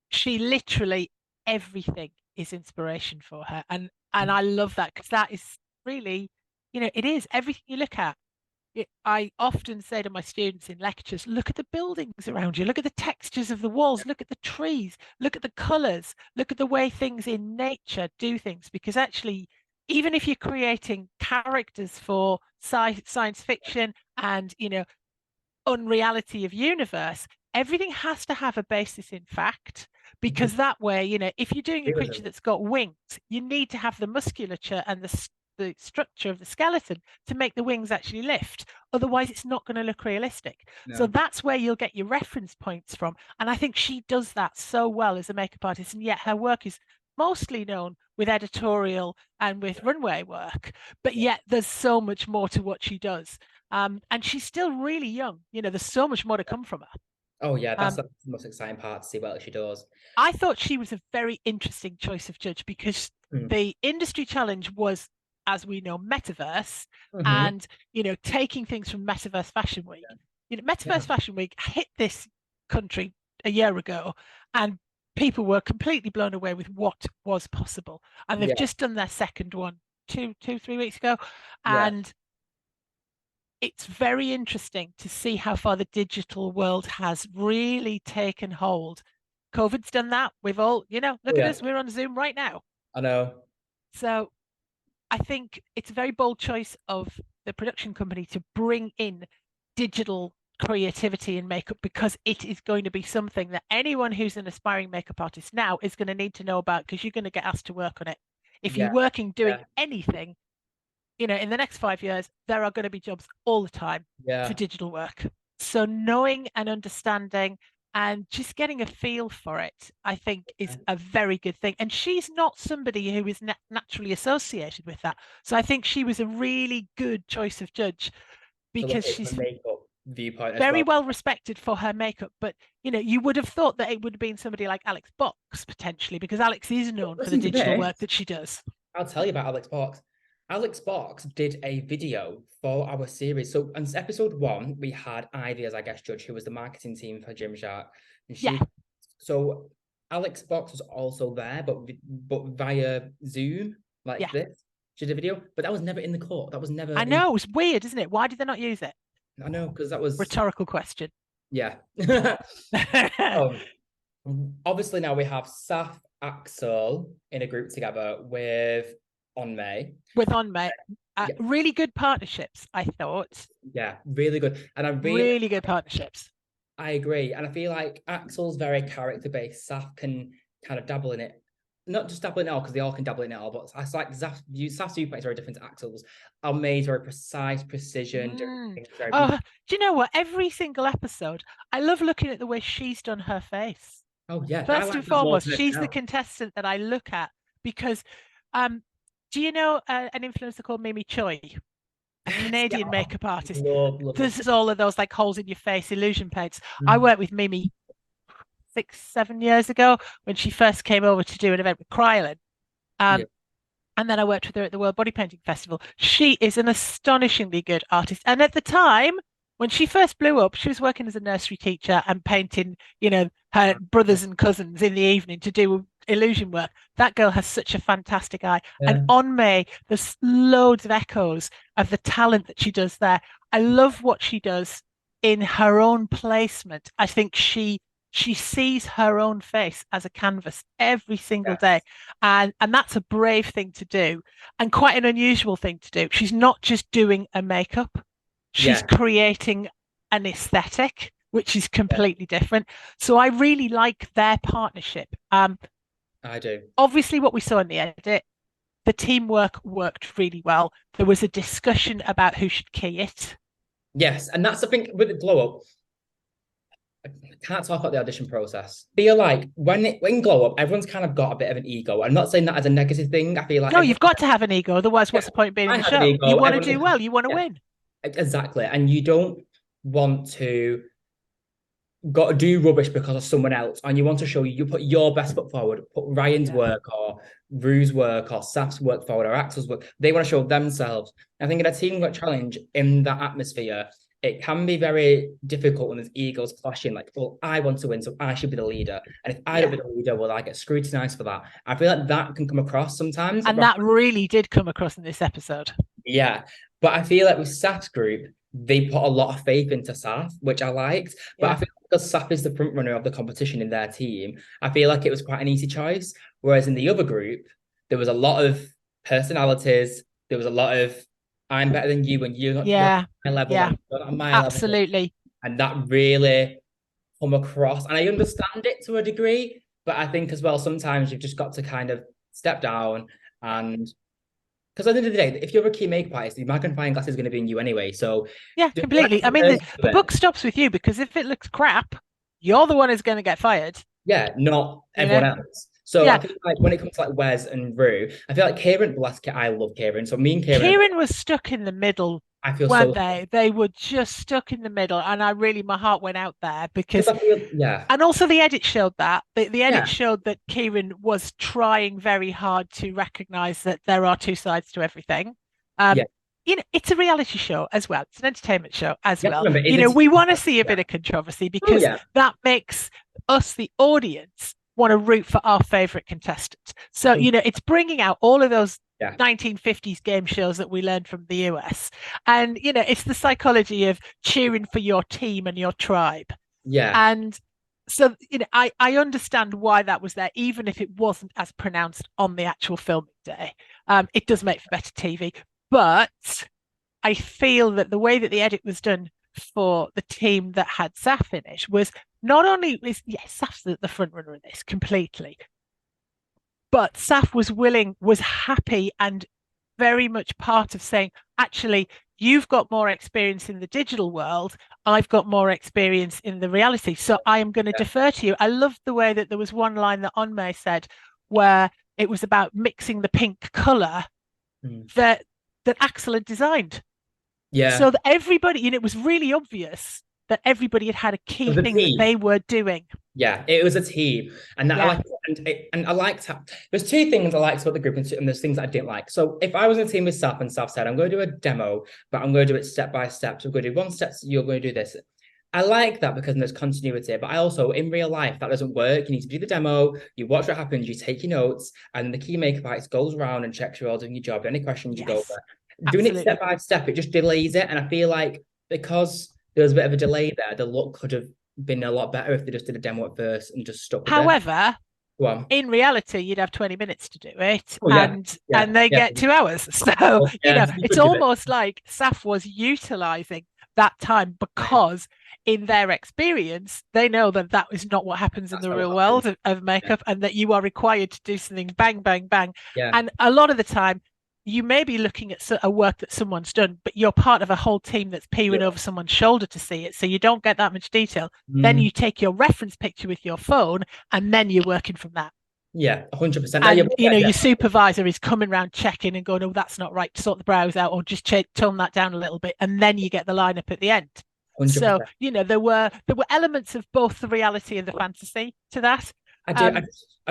she literally everything is inspiration for her, and I love that because that is really, it is everything you look at. I often say to my students in lectures, look at the buildings around you, look at the textures of the walls, look at the trees, look at the colors, look at the way things in nature do things. Because actually, even if you're creating characters for science fiction and, unreality of universe, everything has to have a basis in fact. Because that way, if you're doing a creature that's got wings, you need to have the musculature and the structure of the skeleton to make the wings actually lift. Otherwise, it's not going to look realistic. So No. that's where you'll get your reference points from. And I think she does that so well as a makeup artist. And yet her work is mostly known with editorial and with runway work. But yet there's so much more to what she does. And she's still really young. There's so much more to come from her. Oh yeah, that's the most exciting part to see what she does. I thought she was a very interesting choice of judge because the industry challenge was, as we know, metaverse and, taking things from Metaverse Fashion Week. Metaverse Fashion Week hit this country a year ago and people were completely blown away with what was possible. And they've just done their second one 3 weeks ago. And it's very interesting to see how far the digital world has really taken hold. COVID's done that. We've all, look at us, we're on Zoom right now. I know. So I think it's a very bold choice of the production company to bring in digital creativity in makeup because it is going to be something that anyone who's an aspiring makeup artist now is going to need to know about because you're going to get asked to work on it. If you're working doing anything, in the next 5 years, there are going to be jobs all the time for digital work. So knowing and understanding and just getting a feel for it, I think is a very good thing. And she's not somebody who is naturally associated with that. So I think she was a really good choice of judge because she's makeup viewpoint very well respected for her makeup. But, you would have thought that it would have been somebody like Alex Box potentially because Alex is known for the digital work that she does. I'll tell you about Alex Box. Alex Box did a video for our series. So on episode 1, we had Ivy as our guest judge, who was the marketing team for Gymshark. And so Alex Box was also there, but via Zoom, like this. She did a video, but that was never in the court. That was never. I know, it's weird, isn't it? Why did they not use it? I know, because that was rhetorical question. Yeah. Obviously now we have Saf, Axel in a group together with Onmei. Really good partnerships, I thought. Yeah, really good. And I really good partnerships. I agree. And I feel like Axel's very character-based. Saf can kind of dabble in it. Not just dabble in it all, because they all can dabble in it all, but I like Saf's viewpoint is very different to Axel's. Onmei's very precise, precision. Do you know what? Every single episode, I love looking at the way she's done her face. Oh, yeah. First and foremost, she's the contestant that I look at because do you know an influencer called Mimi Choi? A Canadian makeup artist. There's all of those like holes in your face illusion paints. I worked with Mimi 6-7 years ago when she first came over to do an event with Krylon. And then I worked with her at the World Body Painting Festival. She is an astonishingly good artist. And at the time, when she first blew up, she was working as a nursery teacher and painting, her brothers and cousins in the evening to do illusion work. That girl has such a fantastic eye. And Onmei, there's loads of echoes of the talent that she does there. I love what she does in her own placement. I think she sees her own face as a canvas every single day. And that's a brave thing to do and quite an unusual thing to do. She's not just doing a makeup. She's creating an aesthetic which is completely different. So I really like their partnership. I do. Obviously, what we saw in the edit, the teamwork worked really well. There was a discussion about who should key it. Yes, and that's the thing with the glow up. I can't talk about the audition process. Feel like when glow up, everyone's kind of got a bit of an ego. I'm not saying that as a negative thing. I feel like No, you've got to have an ego. Otherwise, yeah, what's the point of being in I the have an show? You ego. want to Everyone, do well. You want to yeah, win. exactly. And you don't want to got to do rubbish because of someone else, and you want to show you put your best foot forward, put Ryan's work or Rue's work or Saf's work forward or Axel's work. They want to show themselves. I think in a teamwork challenge in that atmosphere, it can be very difficult when there's egos clashing. Like, well, I want to win, so I should be the leader. And if I don't be the leader, well, I get scrutinized for that. I feel like that can come across sometimes. And that really did come across in this episode. Yeah. But I feel like with Saf's group, they put a lot of faith into Saf, which I liked. But I feel like because Saf is the front runner of the competition in their team, I feel like it was quite an easy choice. Whereas in the other group, there was a lot of personalities. There was a lot of I'm better than you and you're not at my level. Yeah, you're not at my absolutely. level. And that really come across. And I understand it to a degree, but I think as well, sometimes you've just got to kind of step down and because at the end of the day, if you're a key makeup artist, the magnifying glass is going to be in you anyway. So yeah, completely. I mean, the book stops with you because if it looks crap, you're the one who's going to get fired. Yeah, not everyone else. So I feel like when it comes to like Wes and Rue, I feel like Kieran, bless Kieran, I love Kieran. So me and Kieran was stuck in the middle. I feel weren't they? They were just stuck in the middle, and my heart went out there because and also the edit showed that the edit showed that Kieran was trying very hard to recognize that there are two sides to everything. You know, it's a reality show as well. It's an entertainment show as well. Remember, you know, we want to see a bit of controversy because that makes us, the audience, want to root for our favorite contestant. So, you know, it's bringing out all of those 1950s game shows that we learned from the US. And, you know, it's the psychology of cheering for your team and your tribe. Yeah. And so, you know, I understand why that was there, even if it wasn't as pronounced on the actual filming day. It does make for better TV. But I feel that the way that the edit was done for the team that had Saf in it was not only Saf's the front runner in this completely, but Saf was happy and very much part of saying, actually, you've got more experience in the digital world. I've got more experience in the reality. So I am going to defer to you. I loved the way that there was one line that Onmei said where it was about mixing the pink color that Axel had designed. Yeah. So that everybody, you know, it was really obvious that everybody had a key thing that they were doing. Yeah, it was a team, and that I liked, and I liked how there's two things I liked about the group, and there's things that I didn't like. So if I was in a team with Saf and Saf said, "I'm going to do a demo, but I'm going to do it step by step. So we're going to do one step. So you're going to do this." I like that because there's continuity, but I also, in real life, that doesn't work. You need to do the demo, you watch what happens, you take your notes, and the key makeup artist goes around and checks you're all doing your job. Any questions, you go over. Doing it step by step, it just delays it. And I feel like because there was a bit of a delay there, the look could have been a lot better if they just did a demo at first and just stuck with However, in reality, you'd have 20 minutes to do it, and they get 2 hours. So, you know, it's almost like Saf was utilizing that time because in their experience, they know that that is not what happens in the real world of makeup and that you are required to do something bang, bang, bang. And a lot of the time, you may be looking at a work that someone's done, but you're part of a whole team that's peering over someone's shoulder to see it. So you don't get that much detail. Then you take your reference picture with your phone and then you're working from that. Yeah, 100%. And, you know, your supervisor is coming around checking and going, oh, that's not right. Sort the brows out or just tone that down a little bit. And then you get the lineup at the end. 100%. So, you know, there were elements of both the reality and the fantasy to that. I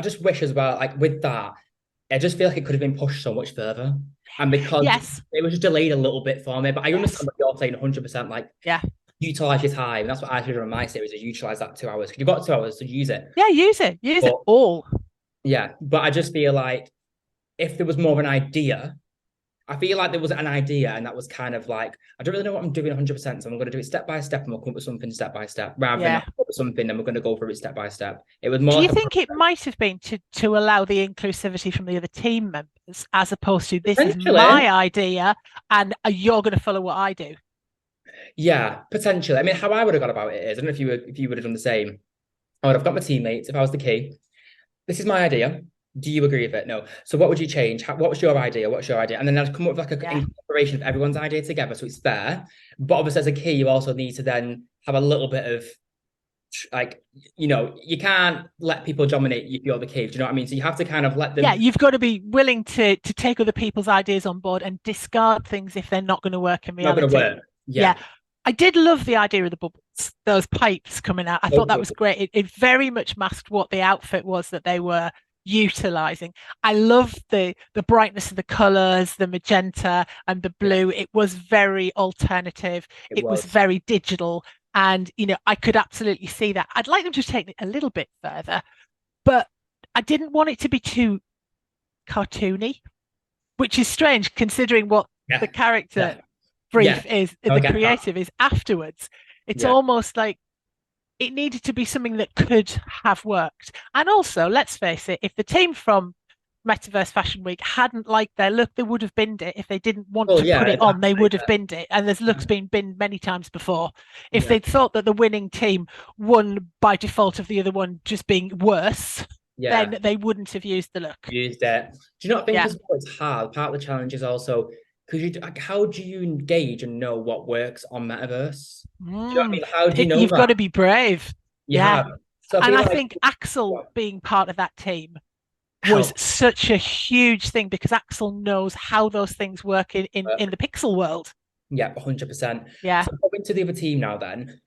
just wish as well, like with that, I just feel like it could have been pushed so much further. And because it was just delayed a little bit for me. But I understand what you're saying 100%. Like, utilize your time. That's what I should do in my series is utilize that 2 hours. You've got 2 hours to use it. Yeah, use it all. Yeah. But I just feel like if there was more of an idea, I feel like there was an idea and that was kind of like, I don't really know what I'm doing 100%. So I'm going to do it step by step and we'll come up with something step by step rather than come up with something and we're going to go through it step by step. It was more. Do you think it might have been to allow the inclusivity from the other team members as opposed to this is my idea and you're going to follow what I do? Yeah, potentially. I mean, how I would have gone about it is, I don't know if you would have done the same. I would have got my teammates if I was the key. This is my idea. Do you agree with it? No. So what would you change? What was your idea? What's your idea? And then I'd come up with like a Yeah. incorporation of everyone's idea together, so it's fair. But obviously, as a key, you also need to then have a little bit of like, you can't let people dominate if you're the key. Do you know what I mean? So you have to kind of let them Yeah, you've got to be willing to take other people's ideas on board and discard things if they're not going to work in not going to reality. work. Yeah. Yeah. I did love the idea of the bubbles, those pipes coming out. I thought that was great. It very much masked what the outfit was that they were utilizing. I love the brightness of the colors, the magenta and the blue. It was very alternative. It was very digital. And, I could absolutely see that. I'd like them to take it a little bit further, but I didn't want it to be too cartoony, which is strange considering what the character brief is, the creative is afterwards. It's almost like it needed to be something that could have worked. And also, let's face it, if the team from Metaverse Fashion Week hadn't liked their look, they would have binned it. If they didn't want to put it on, they would have binned it. And there's looks been binned many times before. If they'd thought that the winning team won by default of the other one just being worse, then they wouldn't have used the look. Used it. Do you not think as well it's hard? Part of the challenge is also because how do you engage and know what works on Metaverse? Do you know what I mean? How do you know You've got to be brave. Yeah. So and I think Axel being part of that team was such a huge thing because Axel knows how those things work in the pixel world. Yeah, 100%. Yeah. So going to the other team now then.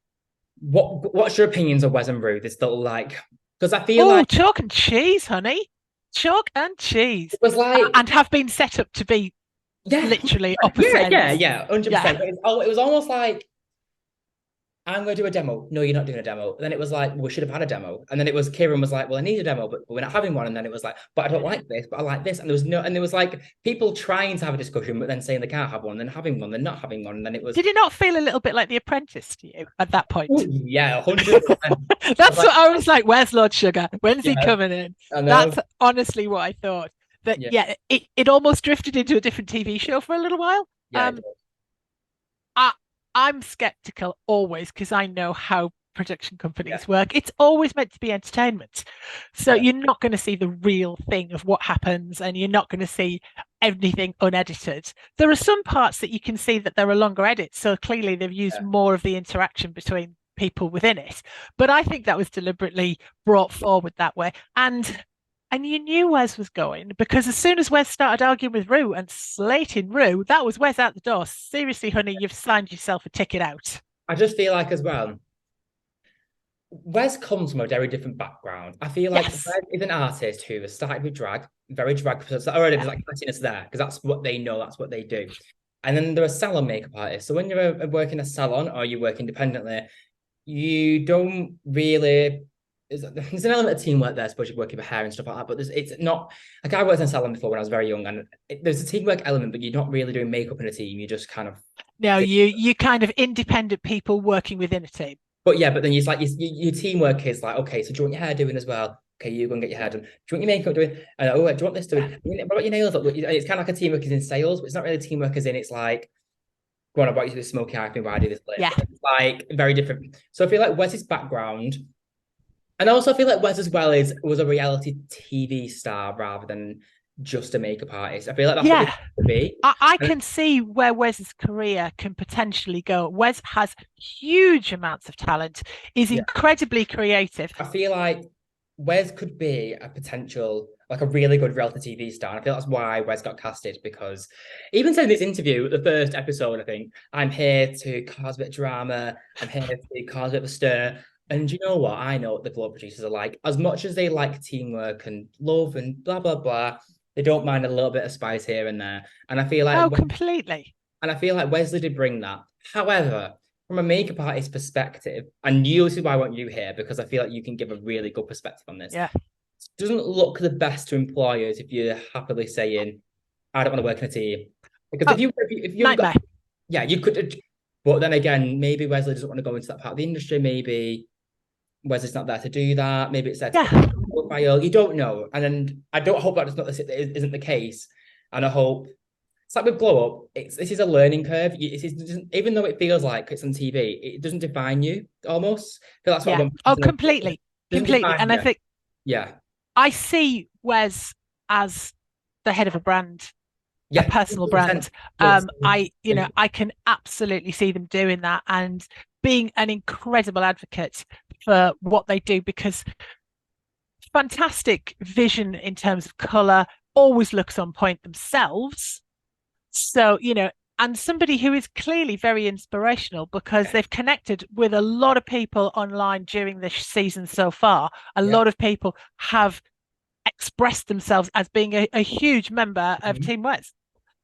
What's your opinions of Wes and Rue? This little because I feel like chalk and cheese, honey. Chalk and cheese. It was like and have been set up to be literally opposite. Yeah, 100%. It was almost like I'm going to do a demo. No, you're not doing a demo. And then it was like, we should have had a demo. And then it was Kieran was like, well, I need a demo, but we're not having one. And then it was like, but I don't like this, but I like this. And there was like people trying to have a discussion, but then saying they can't have one, then having one, then not having one. And then it was. Did it not feel a little bit like The Apprentice to you at that point? Yeah, 100%. That's what I was like. Where's Lord Sugar? When's he coming in? That's honestly what I thought. That it almost drifted into a different TV show for a little while. Yeah. I'm skeptical always because I know how production companies work. It's always meant to be entertainment. So you're not going to see the real thing of what happens and you're not going to see anything unedited. There are some parts that you can see that there are longer edits. So clearly they've used more of the interaction between people within it. But I think that was deliberately brought forward that way. And you knew Wes was going because as soon as Wes started arguing with Rue and slating Rue, that was Wes out the door. Seriously, honey, you've signed yourself a ticket out. I just feel like as well, Wes comes from a very different background. I feel like Wes is an artist who has started with drag, very drag. So already there's like cattiness there because that's what they know, that's what they do. And then there are salon makeup artists. So when you're working a salon or you work independently, you don't really. There's an element of teamwork there, I suppose you're working with hair and stuff like that, but it's not like I worked in a salon before when I was very young, and there's a teamwork element, but you're not really doing makeup in a team. You just kind of you kind of independent people working within a team. But then it's like your teamwork is like, okay, so do you want your hair doing as well? Okay, you go and get your hair done. Do you want your makeup doing? Do you want this doing? What about your nails? It's kind of like a teamwork is in sales, but it's not really teamwork as in it's like, go on, I brought you to this smoky eye thing, why I do this later. Yeah. It's like very different. So I feel like Wes's background. And I also feel like Wes as well was a reality TV star rather than just a makeup artist. I feel like that's what it could be. I can see where Wes's career can potentially go. Wes has huge amounts of talent. He's incredibly creative. I feel like Wes could be a potential, like a really good reality TV star. And I feel that's why Wes got casted because even said in this interview, the first episode, I think, I'm here to cause a bit of drama. I'm here to cause a bit of a stir. And you know what? I know what the Glow producers are like. As much as they like teamwork and love and blah, blah, blah, they don't mind a little bit of spice here and there. And I feel like... completely. And I feel like Wesley did bring that. However, from a makeup artist perspective, and this is why I want you here, because I feel like you can give a really good perspective on this. Yeah. It doesn't look the best to employers if you're happily saying, I don't want to work in a team. Because if you nightmare. You could... But then again, maybe Wesley doesn't want to go into that part of the industry. Maybe Wesley's not there to do that. Maybe it's there to bio. You don't know. And then I don't hope that isn't the case. And I hope it's like with glow up, this is a learning curve. Even though it feels like it's on TV, it doesn't define you almost. I feel that's what I Yeah. want. Oh, It completely. doesn't Completely. define And I you. think Yeah. I see Wes as the head of a brand, a Yeah. personal 100%. brand. Good. I can absolutely see them doing that and being an incredible advocate for what they do, because fantastic vision in terms of color, always looks on point themselves. So, and somebody who is clearly very inspirational, because they've connected with a lot of people online during this season so far. A Yeah. lot of people have expressed themselves as being a huge member of Mhm. Team Wes.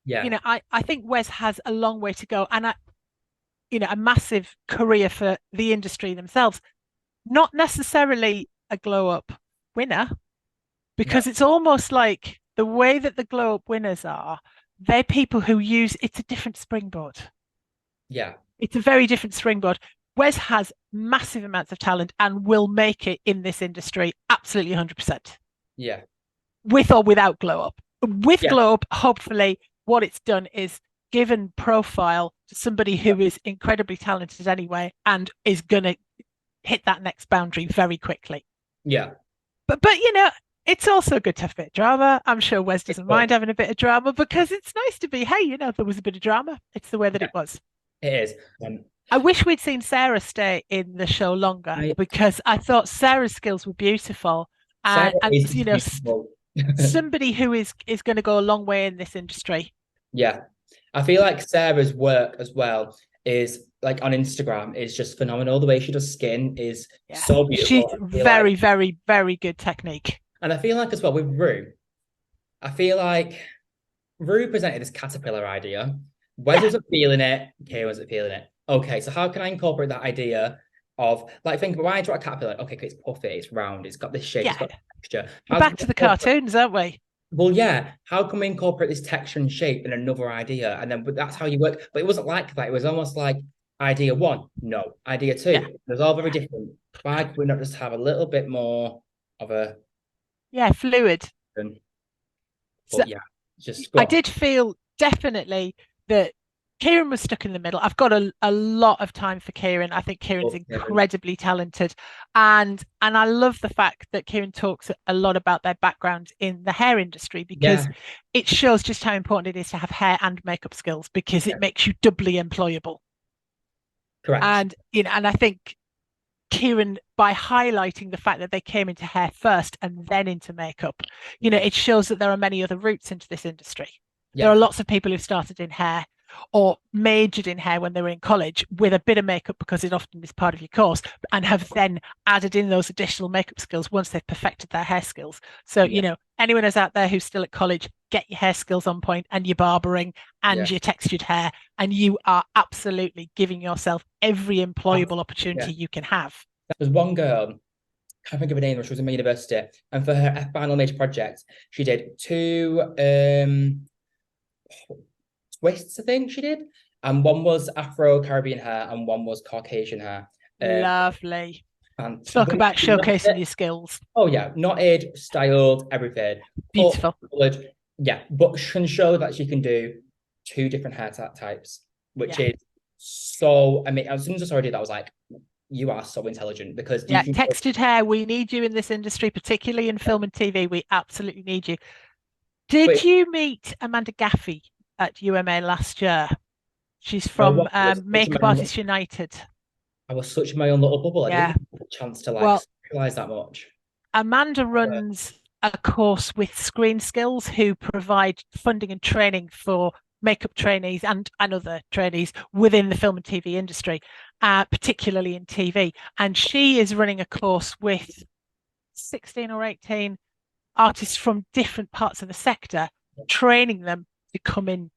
Yeah. I think Wes has a long way to go, and a massive career for the industry themselves. Not necessarily a glow up winner, No. because it's almost like the way that the glow up winners are, they're people who use it's a different springboard. Yeah. It's a very different springboard. Wes has massive amounts of talent and will make it in this industry absolutely 100%, Yeah. with or without glow up. With Yeah. glow up, hopefully, what it's done is given profile to somebody who is incredibly talented anyway and is going to hit that next boundary very quickly. Yeah. But it's also good to have a bit of drama. I'm sure Wes doesn't mind having a bit of drama, because it's nice to be, hey, there was a bit of drama. It's the way that Yeah. it was. It is. I wish we'd seen Sarah stay in the show longer, I, because I thought Sarah's skills were beautiful. Sarah And is beautiful. somebody who is going to go a long way in this industry. Yeah. I feel like Sarah's work as well is like on Instagram is just phenomenal. The way she does skin is Yeah. so She's beautiful. very, very, very good technique. And I feel like as well with Rue, I feel like Rue presented this caterpillar idea. Wes wasn't feeling it, Kay wasn't feeling it. Okay, so how can I incorporate that idea of, like, think, why draw a caterpillar? Okay, it's puffy, it's round, it's got this shape, it's got texture. We're back to the cartoons, aren't we? Well, yeah. How can we incorporate this texture and shape in another idea? And then, but that's how you work. But it wasn't like that. It was almost like idea one, no. Idea two, Yeah. it was all very different. Why could we not just have a little bit more of a fluid. But yeah, just I did feel definitely that Kieran was stuck in the middle. I've got a lot of time for Kieran. I think Kieran's incredibly talented. And I love the fact that Kieran talks a lot about their background in the hair industry, because it shows just how important it is to have hair and makeup skills, because it makes you doubly employable. Correct. And and I think Kieran, by highlighting the fact that they came into hair first and then into makeup, it shows that there are many other routes into this industry. There are lots of people who started in hair or majored in hair when they were in college with a bit of makeup, because it often is part of your course, and have then added in those additional makeup skills once they've perfected their hair skills. So, anyone who's out there who's still at college, get your hair skills on point and your barbering and your textured hair, and you are absolutely giving yourself every employable opportunity you can have. There was one girl, I can't think of her name, she was in my university, and for her final major project, she did 2 twists, I think she did. And one was Afro-Caribbean hair and one was Caucasian hair. Lovely. And talk about showcasing your skills. Oh yeah, knotted, styled, everything. Beautiful. Yeah, but she can show that she can do 2 different hair types, which is so, I mean, as soon as I saw her do that, I was like, you are so intelligent, because textured hair, we need you in this industry, particularly in film and TV. We absolutely need you. Did you meet Amanda Gaffey at UMA last year? She's from Makeup Artists United. I was such my own little bubble. I didn't have a chance to realize that much. Amanda runs a course with Screen Skills, who provide funding and training for makeup trainees and other trainees within the film and TV industry, particularly in TV. And she is running a course with 16 or 18 artists from different parts of the sector, training them to come in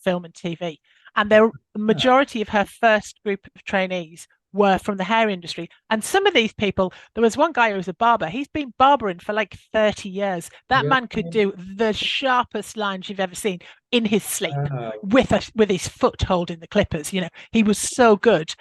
film and TV. And the majority of her first group of trainees were from the hair industry. And some of these people, there was one guy who was a barber. He's been barbering for like 30 years. That man could do the sharpest lines you've ever seen in his sleep with his foot holding the clippers. He was so good.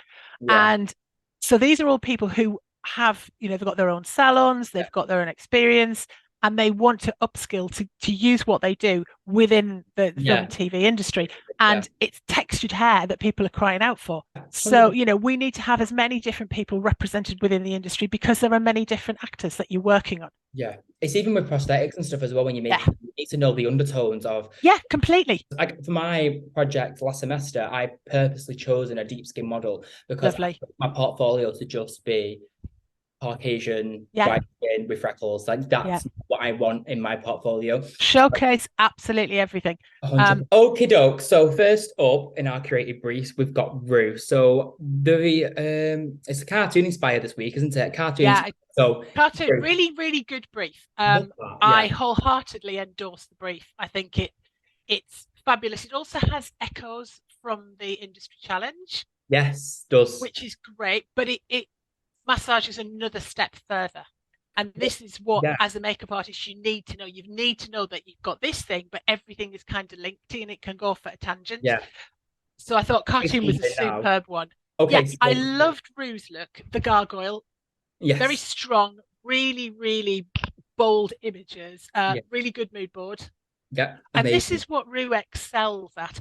And so these are all people who have, they've got their own salons, they've got their own experience, and they want to upskill to use what they do within the film and TV industry. And it's textured hair that people are crying out for. So, we need to have as many different people represented within the industry because there are many different actors that you're working on. Yeah. It's even with prosthetics and stuff as well. When you make it, you need to know the undertones of. Yeah, completely. Like for my project last semester, I purposely chosen a deep skin model because I want my portfolio to just be Caucasian, white skin with freckles. Like that's what I want in my portfolio. Showcase absolutely everything. Okie doke. So first up in our creative briefs, we've got RYBEAU. So it's a cartoon inspired this week, isn't it? Cartoon, really, really good brief. I wholeheartedly endorse the brief. I think it's fabulous. It also has echoes from the industry challenge. Yes, does. Which is great, but it massages another step further. And this is what, as a makeup artist, you need to know. You need to know that you've got this thing, but everything is kind of linked and it can go off at a tangent. Yeah. So I thought cartoon was a superb one. Okay. Yeah, I loved RYBEAU's look, the gargoyle. Yes. Very strong, really, really bold images. Really good mood board. Yeah. Amazing. And this is what RYBEAU excels at.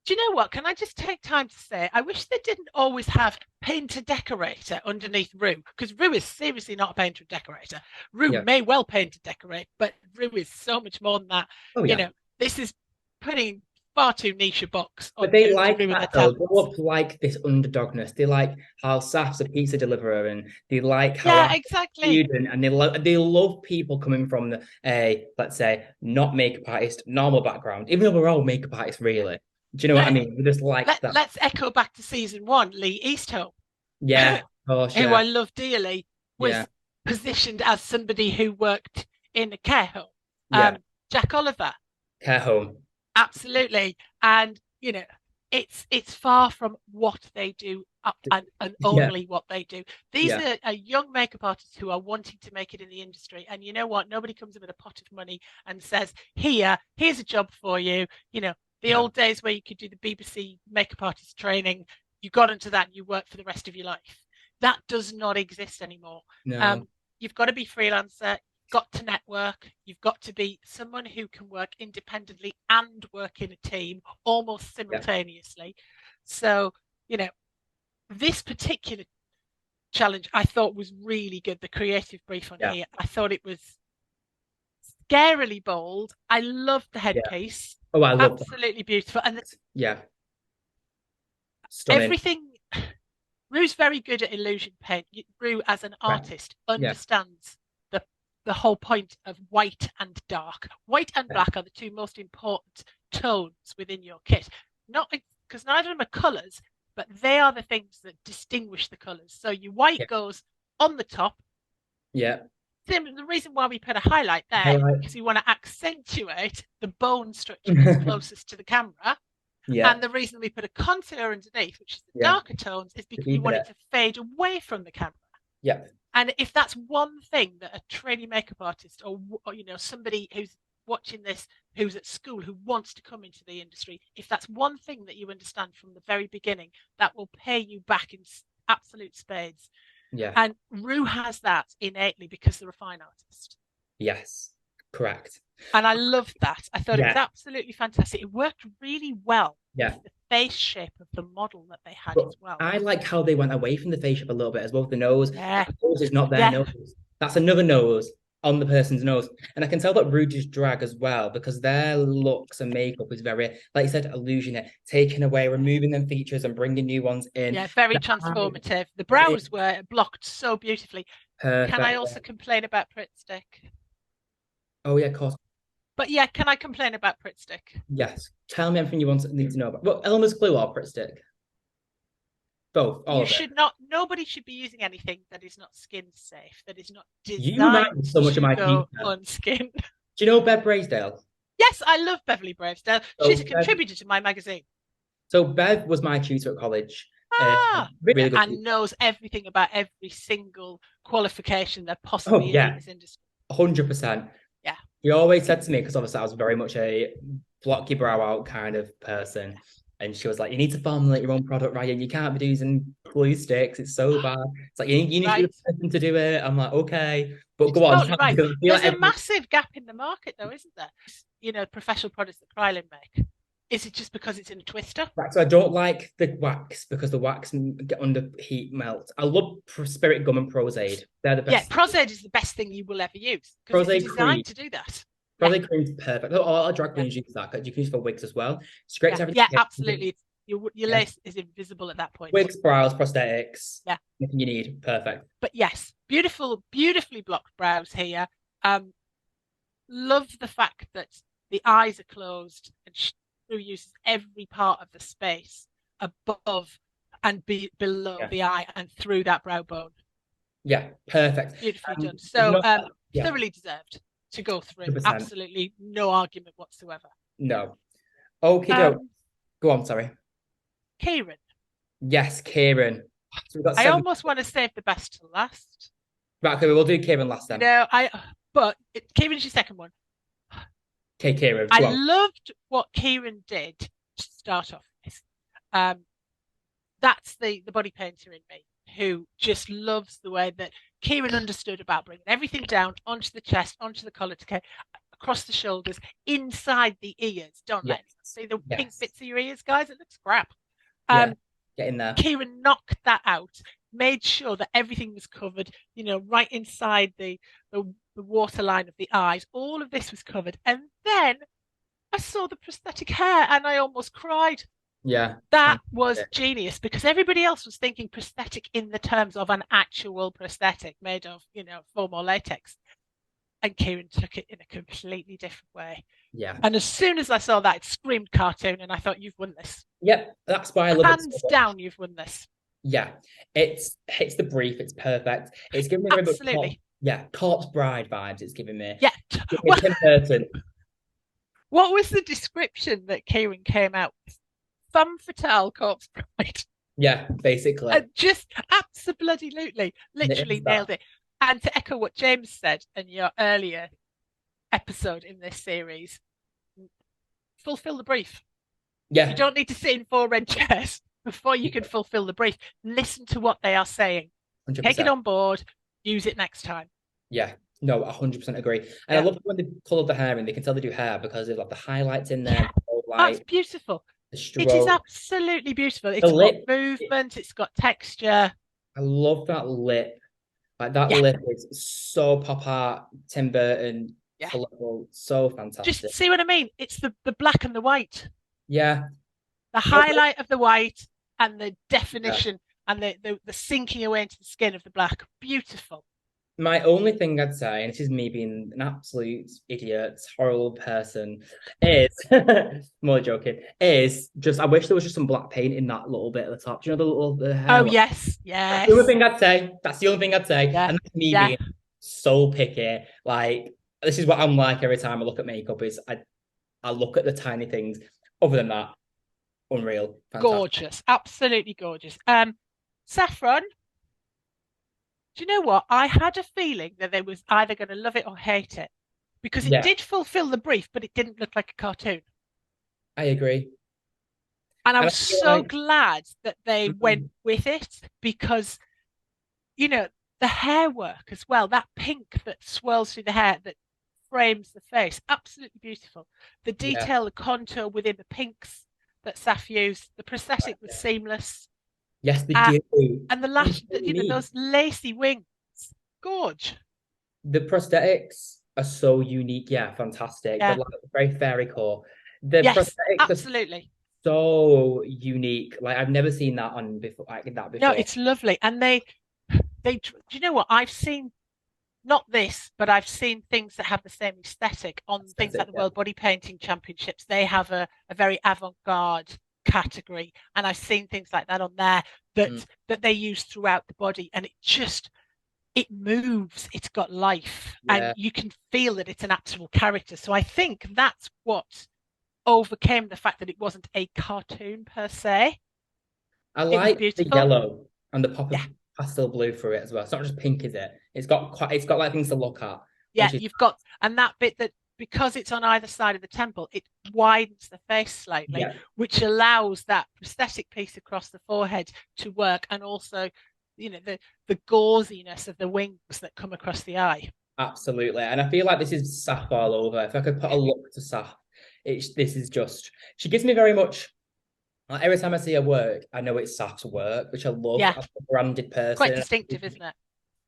Do you know what? Can I just take time to say, I wish they didn't always have painter decorator underneath RYBEAU, because RYBEAU is seriously not a painter decorator. RYBEAU may well paint and decorate, but RYBEAU is so much more than that. This is putting far too niche a box. But they like that though. They like this underdogness. They like how Saf's a pizza deliverer, and they like how student, and they love people coming from the let's say not makeup artist normal background, even though we're all makeup artists really. Do you know what I mean? We just like that. Let's echo back to season 1. Lee Easthope, who I love dearly, was positioned as somebody who worked in a care home. Jack Oliver, care home, absolutely. And it's far from what they do and only what they do. These are young makeup artists who are wanting to make it in the industry. And you know what? Nobody comes in with a pot of money and says, here's a job for you. The old days where you could do the BBC makeup artist training, you got into that and you worked for the rest of your life. That does not exist anymore. No. You've got to be freelancer, you've got to network, you've got to be someone who can work independently and work in a team almost simultaneously. So, this particular challenge I thought was really good. The creative brief on here, I thought it was scarily bold. I loved the headpiece. Oh, I love absolutely beautiful. And stunning. Everything. RYBEAU's very good at illusion paint. RYBEAU, as an artist, understands the whole point of white and dark. White and black are the two most important tones within your kit. Not because neither of them are colours, but they are the things that distinguish the colours. So your white goes on the top. Yeah. The reason why we put a highlight there is because we want to accentuate the bone structure that's closest to the camera. Yeah. And the reason we put a contour underneath, which is the darker tones, is because we want it to fade away from the camera. Yeah. And if that's one thing that a trainee makeup artist or somebody who's watching this, who's at school, who wants to come into the industry, if that's one thing that you understand from the very beginning, that will pay you back in absolute spades. Yeah. And RYBEAU has that innately because they're a fine artist. Yes, correct. And I loved that. I thought it was absolutely fantastic. It worked really well with the face shape of the model that they had as well. I like how they went away from the face shape a little bit as well. The nose. Yeah. The nose is not their nose. That's another nose on the person's nose. And I can tell that RYBEAU just drag as well, because their looks and makeup is very, like you said, illusionate, taking away, removing them features and bringing new ones in. Yeah, very transformative. The brows were blocked so beautifully. Perfect. Can I also complain about Pritt Stick? Oh, yeah, of course. But yeah, can I complain about Pritt Stick? Yes. Tell me everything you need to know about. Well, Elmer's glue or Pritt Stick? Both. All of it. Nobody should be using anything that is not skin safe, that is not You designed so much to of my go on skin. Do you know Bev Braisdale? Yes, I love Beverly Braisdale. She's a contributor to my magazine. So Bev was my tutor at college. Really good and knows everything about every single qualification that possibly is in this industry. 100%. Yeah. He always said to me, because obviously I was very much a block your brow out kind of person. And she was like, you need to formulate your own product, Ryan. You can't be using glue sticks. It's so bad. It's like, you need to be Right. the person to do it. I'm like, okay. But It's go on, totally right. because I feel There's like a massive gap in the market, though, isn't there? Professional products that Krylon make. Is it just because it's in a twister? right, so I don't like the wax because the wax get under heat melt. I love Spirit Gum and Prozaid. They're the Yeah, best. Prozaid is the best thing you will ever use because it's Prozaid cream. designed to do that. Yeah, Prozaid cream's perfect. Oh, all our drag yeah, queens use that. You can use for wigs as well. It's great yeah, to have yeah, it. absolutely. Your Yeah. lace is invisible at that point. Wigs, brows, prosthetics, Yeah, anything you need. Perfect. but yes, beautiful, beautifully blocked brows here. Um, love the fact that the eyes are closed and she uses every part of the space above and below Yeah. the eye and through that brow bone. Yeah, perfect. Beautifully done. You So know, yeah, thoroughly deserved to go through. 100%. Absolutely no argument whatsoever. No. Okay, doke. Um, Go on, sorry. Kieran, Yes, Kieran. So we've got I 7. almost want to save the best to last. Right, okay, we'll do Kieran last then. But Kieran's your second one. Okay, Kieran, I go on. loved what Kieran did to start off with. Um, that's the body painter in me who just loves the way that Kieran understood about bringing everything down onto the chest, onto the collar, across the shoulders, inside the ears. Don't Yes. let me see the pink Yes. bits of your ears, guys. It looks crap. Yeah, get in there. Kieran knocked that out, made sure that everything was covered, right inside the waterline of the eyes. All of this was covered. And then I saw the prosthetic hair and I almost cried. Yeah. That was genius because everybody else was thinking prosthetic in the terms of an actual prosthetic made of, foam or latex. And Kieran took it in a completely different way. Yeah. And as soon as I saw that, it screamed cartoon, and I thought, you've won this. Yep, that's why I love it. Hands down, you've won this. Yeah, it's hits the brief. It's perfect. It's giving me very much Corpse Bride vibes. It's giving me. Yeah. Well, Tim Burton. What was the description that Kieran came out with? Femme fatale, Corpse Bride. Yeah, basically. Just absolutely, literally nailed it. And to echo what James said in your earlier episode in this series, fulfill the brief. Yeah. You don't need to sit in 4 red chairs before you can fulfill the brief. Listen to what they are saying. 100%. Take it on board. Use it next time. Yeah. No, 100% agree. And I love when they colour the hair in. They can tell they do hair because there's like the highlights in there. Yeah. That's beautiful. It is absolutely beautiful. It's got movement. It's got texture. I love that lip. Like that lip is so pop art, Tim Burton, colorful, so fantastic. Just see what I mean? It's the black and the white. Yeah. The highlight of the white and the definition and the sinking away into the skin of the black. Beautiful. My only thing I'd say, and this is me being an absolute idiot, horrible person, is more joking, is just I wish there was just some black paint in that little bit at the top. Do you know the hair? Oh, yes. That's the only thing I'd say. That's the only thing I'd say. Yeah. And that's me being so picky. Like, this is what I'm like every time I look at makeup is I look at the tiny things. Other than that, unreal. Fantastic. Gorgeous. Absolutely gorgeous. Saffron. Do you know what? I had a feeling that they was either going to love it or hate it because it did fulfill the brief, but it didn't look like a cartoon. I agree. And I was so glad that they went with it because, the hair work as well, that pink that swirls through the hair that frames the face, absolutely beautiful. The detail, the contour within the pinks that Saf used, the prosthetic was seamless. Yes, they do. And the lash, those lacy wings, gorge. The prosthetics are so unique. Yeah, fantastic. Yeah. They're like very fairy core. The prosthetics absolutely. So unique. Like I've never seen that on before. No, it's lovely. And they, do you know what? I've seen not this, but I've seen things that have the same aesthetic on things like the World Body Painting Championships. They have a very avant-garde category, and I've seen things like that on there that they use throughout the body, and it moves, it's got life, and you can feel that it's an actual character. So I think that's what overcame the fact that it wasn't a cartoon per se. I like the yellow and the pop of pastel blue for it as well. It's not just pink, is it? It's got like things to look at. Yeah, you've got, and that bit that because it's on either side of the temple, it widens the face slightly, Yeah, which allows that prosthetic piece across the forehead to work, and also, the gauziness of the wings that come across the eye. absolutely. And I feel like this is Saf all over. If I could put a look to Saf, this is just, she gives me very much, like, every time I see her work, I know it's Saf's work, which I love Yeah, as a branded quite person. distinctive, isn't it?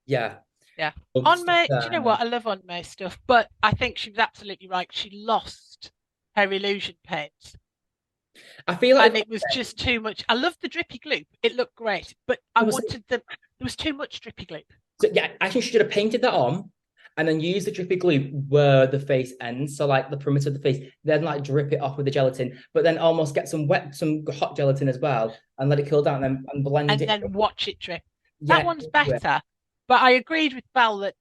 Yeah. Yeah. Love On stuff May, do you know there. what? I love On May stuff, but I think she was absolutely right. She lost her illusion paint, I feel like and it was just too much. I loved the drippy gloop. It looked great, but I wanted the there was too much drippy gloop. so yeah, I think she should have painted that on and then use the drippy glue where the face ends. So like the perimeter of the face, then like drip it off with the gelatin, but then almost get some hot gelatin as well and let it cool down and blend And it. then watch it drip. That Yeah. one's better, but I agreed with Belle that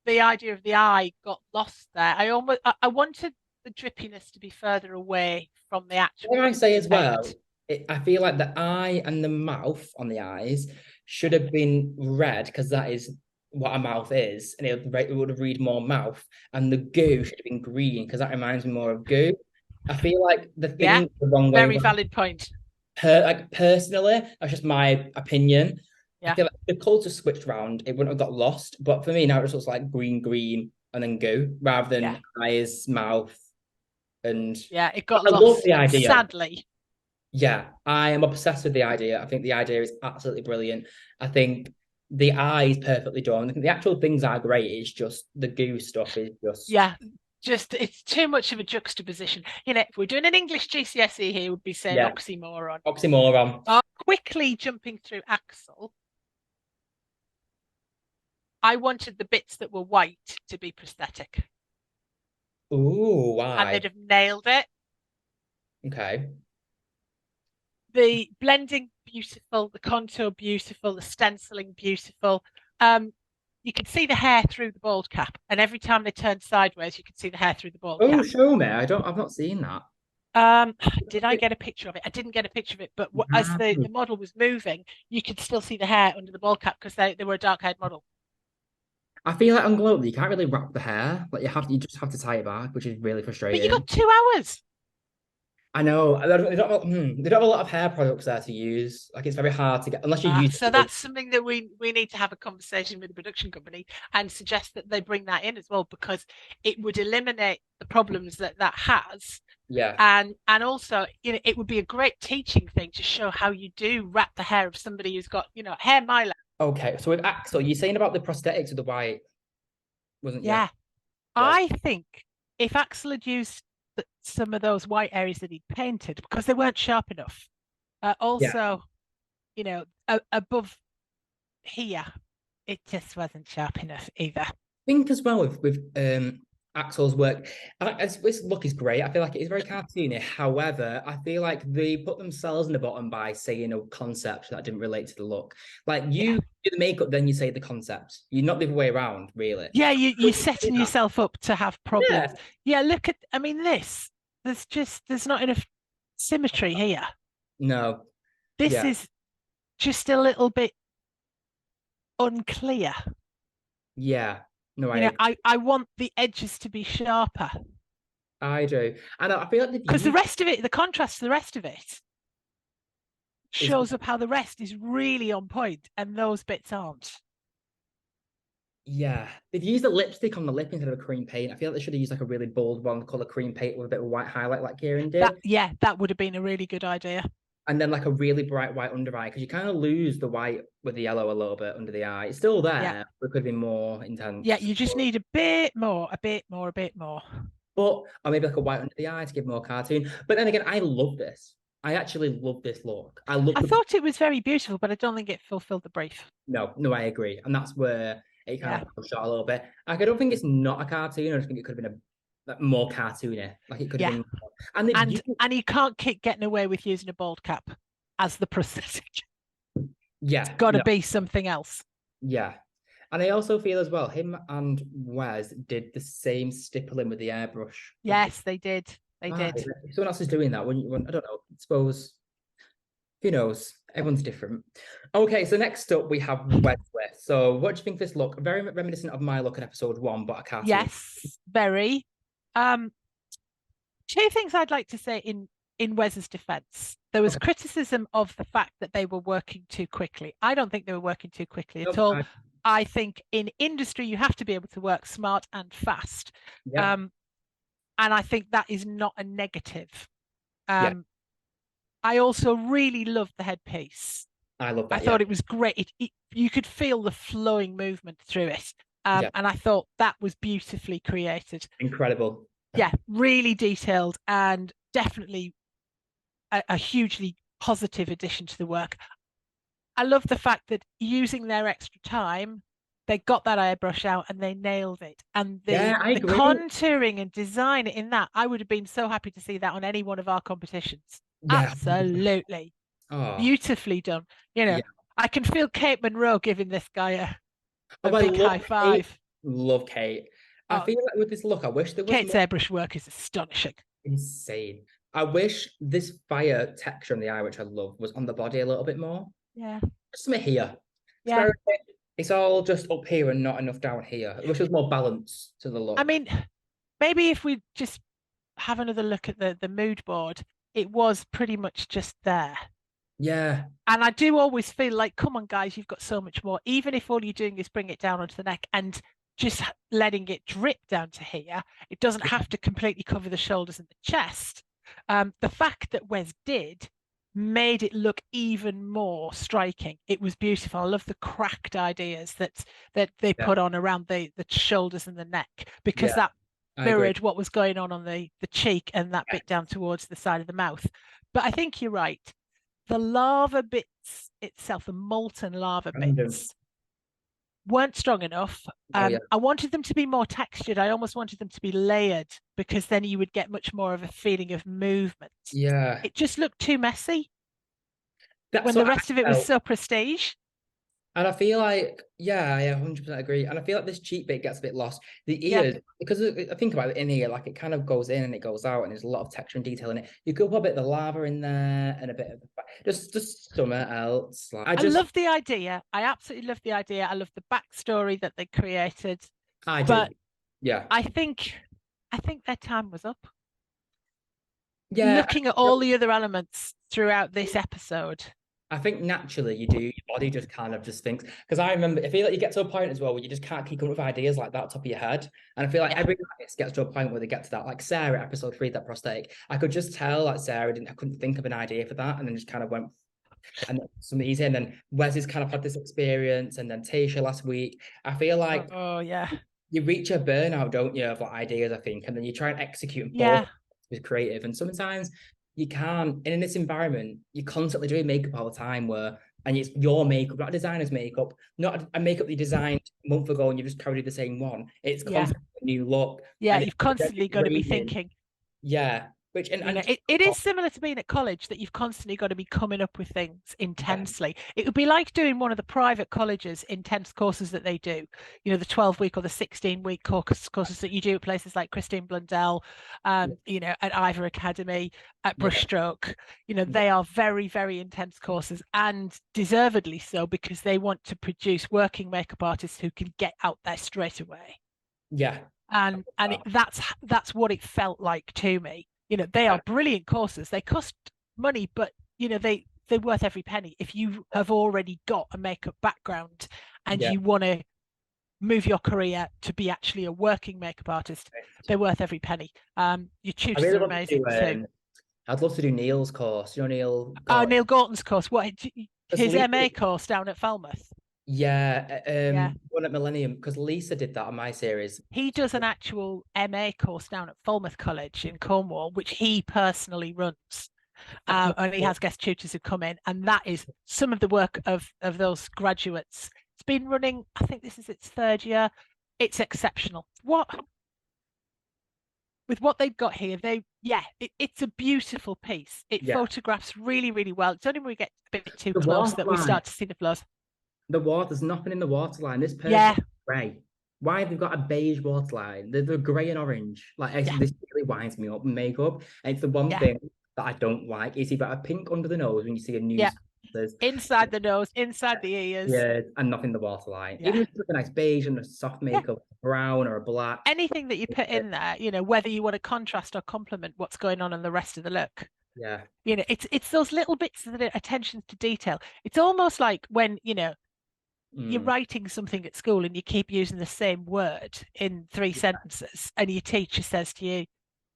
the idea of the eye got lost there. I wanted the drippiness to be further away from the actual What I say as well, paint. I feel like the eye and the mouth on the eyes should have been red because that is what a mouth is, and it would have read more mouth, and the goo should have been green because that reminds me more of goo. I feel like the Yeah, thing the wrong way very around. valid point. Like personally, that's just my opinion. I Yeah, feel like if the colours switched round, it wouldn't have got lost. But for me now, it just looks like green, green, and then goo rather yeah, than eyes, mouth, and yeah. It got I love lost, the idea. sadly. Yeah, I am obsessed with the idea. I think the idea is absolutely brilliant. I think the eye is perfectly done. I think the actual things are great. It's just the goo stuff is just Yeah, just it's too much of a juxtaposition. If we're doing an English GCSE here, we'd be saying yeah, oxymoron. oxymoron. Quickly jumping through Axel, I wanted the bits that were white to be prosthetic, Ooh, and why? they'd have nailed it. Okay. The blending beautiful, the contour beautiful, the stenciling beautiful. You could see the hair through the bald cap, and every time they turned sideways, you could see the hair through the bald Oh, cap. show me. I've not seen that. Um, did I get a picture of it? I didn't get a picture of it, but as the Wow. model was moving, you could still see the hair under the bald cap because they were a dark haired model. I feel like on Glow you can't really wrap the hair. Like you just have to tie it back, which is really But you frustrating. got 2 hours. I know they don't have a lot of hair products there to use. Like it's very hard to get unless you use So that's something that we need to have a conversation with the production company and suggest that they bring that in as well, because it would eliminate the problems that has. yeah. And also, it would be a great teaching thing to show how you do wrap the hair of somebody who's got, hair my length. Okay, so with Axel, you're saying about the prosthetics with the white, wasn't you? Yeah. Yes. I think if Axel had used some of those white areas that he'd painted, because they weren't sharp enough, Yeah. also, above here, it just wasn't sharp enough either. I think as well with Axel's work, his look is great. I feel like it is very cartoony. However, I feel like they put themselves in the bottom by saying a concept that didn't relate to the look. Like you do the makeup, then you say the concept. You're not the other way around, really. Yeah, you're setting yourself up to have problems. Yeah. Look at, there's not enough symmetry here. No. This is just a little bit unclear. Yeah. No, I want the edges to be sharper. I do. And I feel like because the rest of it, the contrast to the rest of it shows up how the rest is really on point and those bits aren't. Yeah, they've used a lipstick on the lip instead of a cream paint. I feel like they should have used like a really bold one colour cream paint with a bit of white highlight like Kieran did. That would have been a really good idea. And then like a really bright white under eye, because you kind of lose the white with the yellow a little bit under the eye. It's still there, but it could be more intense. Yeah, you just need a bit more. But or maybe like a white under the eye to give more cartoon. But then again, I love this. I actually love this look. I thought it was very beautiful, but I don't think it fulfilled the brief. No, I agree. And that's where it kind of shot a little bit. Like, I don't think it's not a cartoon. I just think it could have been more cartoony. Like it could have been. And you can't keep getting away with using a bald cap as the prosthetic. Yeah, it's got to be something else. Yeah, and I also feel as well, him and Wes did the same stippling with the airbrush. Yes, they did. They did. If someone else is doing that, I don't know. I suppose. Who knows? Everyone's different. Okay, so next up we have Wesley. So what do you think of this look? Very reminiscent of my look in episode 1, but a cartoon. Yes, very. Two things I'd like to say in Wes's defense. There was criticism of the fact that they were working too quickly. I don't think they were working too quickly at all. I think in industry you have to be able to work smart and fast. Yeah. And I think that is not a negative. Yeah. I also really loved the headpiece. I love that. I thought it was great. You could feel the flowing movement through it. Yeah. And I thought that was beautifully created. Incredible. Yeah, really detailed and definitely a hugely positive addition to the work. I love the fact that using their extra time, they got that airbrush out and they nailed it. And Yeah, I the agree. contouring and design in that, I would have been so happy to see that on any one of our competitions. Yeah. Absolutely. Oh, Beautifully done. You know, yeah. I can feel Kate Monroe giving this guy a I big love high five. Kate. Love Kate. I Oh, feel like with this look, I wish there was Kate's more. airbrush work is astonishing. Insane. I wish this fire texture on the eye, which I love, was on the body a little bit more. Yeah. Just something here. It's Yeah. it's all just up here and not enough down here. I wish there was more balance to the look. I mean, maybe if we just have another look at the mood board, it was pretty much just there. Yeah. And I do always feel like, come on, guys, you've got so much more. Even if all you're doing is bring it down onto the neck and just letting it drip down to here, it doesn't have to completely cover the shoulders and the chest. The fact that Wes did made it look even more striking. It was beautiful. I love the cracked ideas that they put on around the shoulders and the neck, because that mirrored what was going on the cheek and that bit down towards the side of the mouth. But I think you're right. The lava bits itself, the molten lava bits, weren't strong enough. I wanted them to be more textured. I almost wanted them to be layered, because then you would get much more of a feeling of movement. Yeah. It just looked too messy when the rest of it was so prestige. And I feel like, I 100% agree. And I feel like this cheek bit gets a bit lost. The ears, because I think about it in here, like it kind of goes in and it goes out, and there's a lot of texture and detail in it. You could put a bit of the lava in there and a bit of just something else. Like, I love the idea. I absolutely love the idea. I love the backstory that they created. But yeah, I think their time was up. Yeah. Looking at all the other elements throughout this episode, I think naturally your body just kind of just thinks, because I feel like you get to a point as well where you just can't keep up with ideas like that top of your head. And I feel like every artist gets to a point where they get to that, like Sarah, episode 3, that prosthetic. I could just tell like Sarah I couldn't think of an idea for that, and then just kind of went, and some easy. And then Wes has kind of had this experience, and then Tasha last week. I feel like you reach a burnout, don't you, of like ideas, I think, and then you try and execute and with creative, and sometimes you can't. And in this environment, you're constantly doing makeup all the time, and it's your makeup, not a designer's makeup, not a makeup you designed a month ago and you just carried the same one. It's constantly a new look. Yeah, you've constantly got to be thinking. Yeah. Which it is similar to being at college, that you've constantly got to be coming up with things intensely. It would be like doing one of the private colleges' intense courses that they do, the 12-week or the 16-week courses that you do at places like Christine Blundell, at Ivor Academy, at Brushstroke. They are very, very intense courses, and deservedly so, because they want to produce working makeup artists who can get out there straight away. Yeah. And that's what it felt like to me. They are brilliant courses. They cost money, but they're worth every penny. If you have already got a makeup background and you want to move your career to be actually a working makeup artist, they're worth every penny. Your tutors are amazing too. I'd love to do Neil's course. Neil Gorton. Oh, Neil Gorton's course. What, his MA course down at Falmouth? One at Millennium, because Lisa did that on my series. He does an actual MA course down at Falmouth College in Cornwall, which he personally runs. And he has guest tutors who come in, and that is some of the work of those graduates. It's been running, I think this is its 3rd year. It's exceptional. With what they've got here, it's a beautiful piece. It photographs really, really well. It's only when we get a bit too close that we start to see the flaws. There's nothing in the waterline. This person is grey. Why have they got a beige waterline? They're grey and orange. This really winds me up in makeup. And it's the one thing that I don't like. Is you've got a pink under the nose when you see a news There's Inside the nose, inside the ears. yeah, and nothing the waterline. Yeah. Even if it's a nice beige and a soft Yeah. makeup, brown or a black. Anything that you put in there, whether you want to contrast or complement what's going on in the rest of the look. Yeah. It's those little bits of the attention to detail. It's almost like when, you're writing something at school and you keep using the same word in 3 sentences, and your teacher says to you,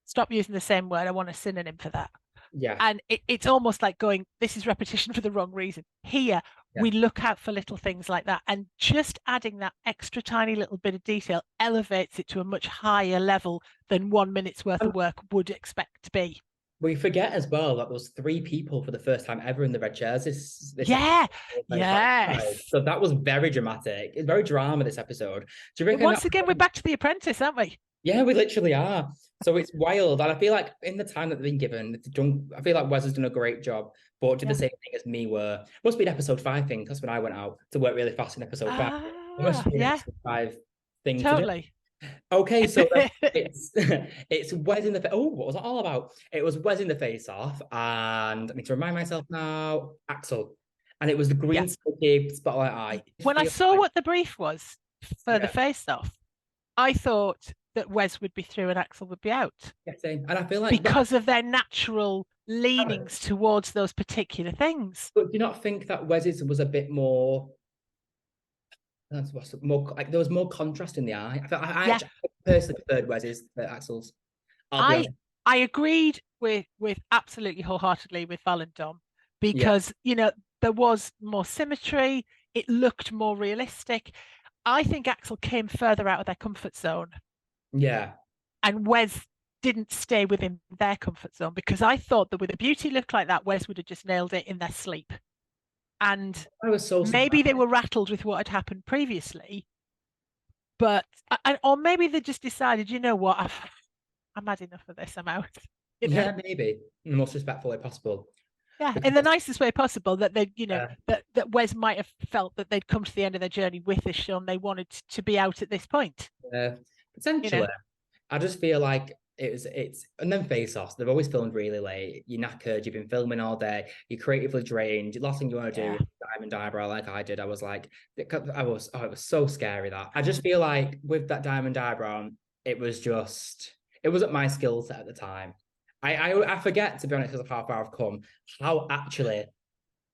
stop using the same word, I want a synonym for that. Yeah. And it's almost like going, this is repetition for the wrong reason. Here, we look out for little things like that. And just adding that extra tiny little bit of detail elevates it to a much higher level than 1 minute's worth of work would expect to be. We forget as well that there was 3 people for the first time ever in the red chairs. This Yeah. episode. Yes. So that was very dramatic. It's very drama, this episode. Do you reckon Once again, we're back to The Apprentice, aren't we? Yeah, we literally are. So it's wild. And I feel like in the time that they've been given, I feel like Wes has done a great job, but did the same thing as me were. Must be an episode 5 thing. That's when I went out to work really fast in episode 5. It must be an episode 5 thing totally. to do. Okay, so it's Wes in the what was it all about? It was Wes in the face off, and I need to remind myself now, Axel. And it was the green spotlight eye. When I saw what the brief was for the face off, I thought that Wes would be through and Axel would be out. Yeah, same. And I feel like because of their natural leanings towards those particular things. But do you not think that Wes's was a bit more? More like there was more contrast in the eye. I actually personally preferred Wes's to Axel's. I agreed with absolutely wholeheartedly with Val and Dom because there was more symmetry. It looked more realistic. I think Axel came further out of their comfort zone. Yeah. And Wes didn't stay within their comfort zone, because I thought that with a beauty look like that, Wes would have just nailed it in their sleep. And I was so maybe they were rattled with what had happened previously, but or maybe they just decided, you know what, I'm had enough of this, I'm out. Yeah, maybe in the most respectful way possible. Yeah, in the nicest way possible, that they, that Wes might have felt that they'd come to the end of their journey with this show and they wanted to be out at this point. Potentially. I just feel like it's and then face-offs, they've always filmed really late. You're knackered, you've been filming all day, you're creatively drained. The last thing you want to do is diamond eyebrow like I did. I was like, it was so scary. That I just feel like with that diamond eyebrow, it wasn't my skill set at the time. I forget, to be honest, because of how far I've come, how actually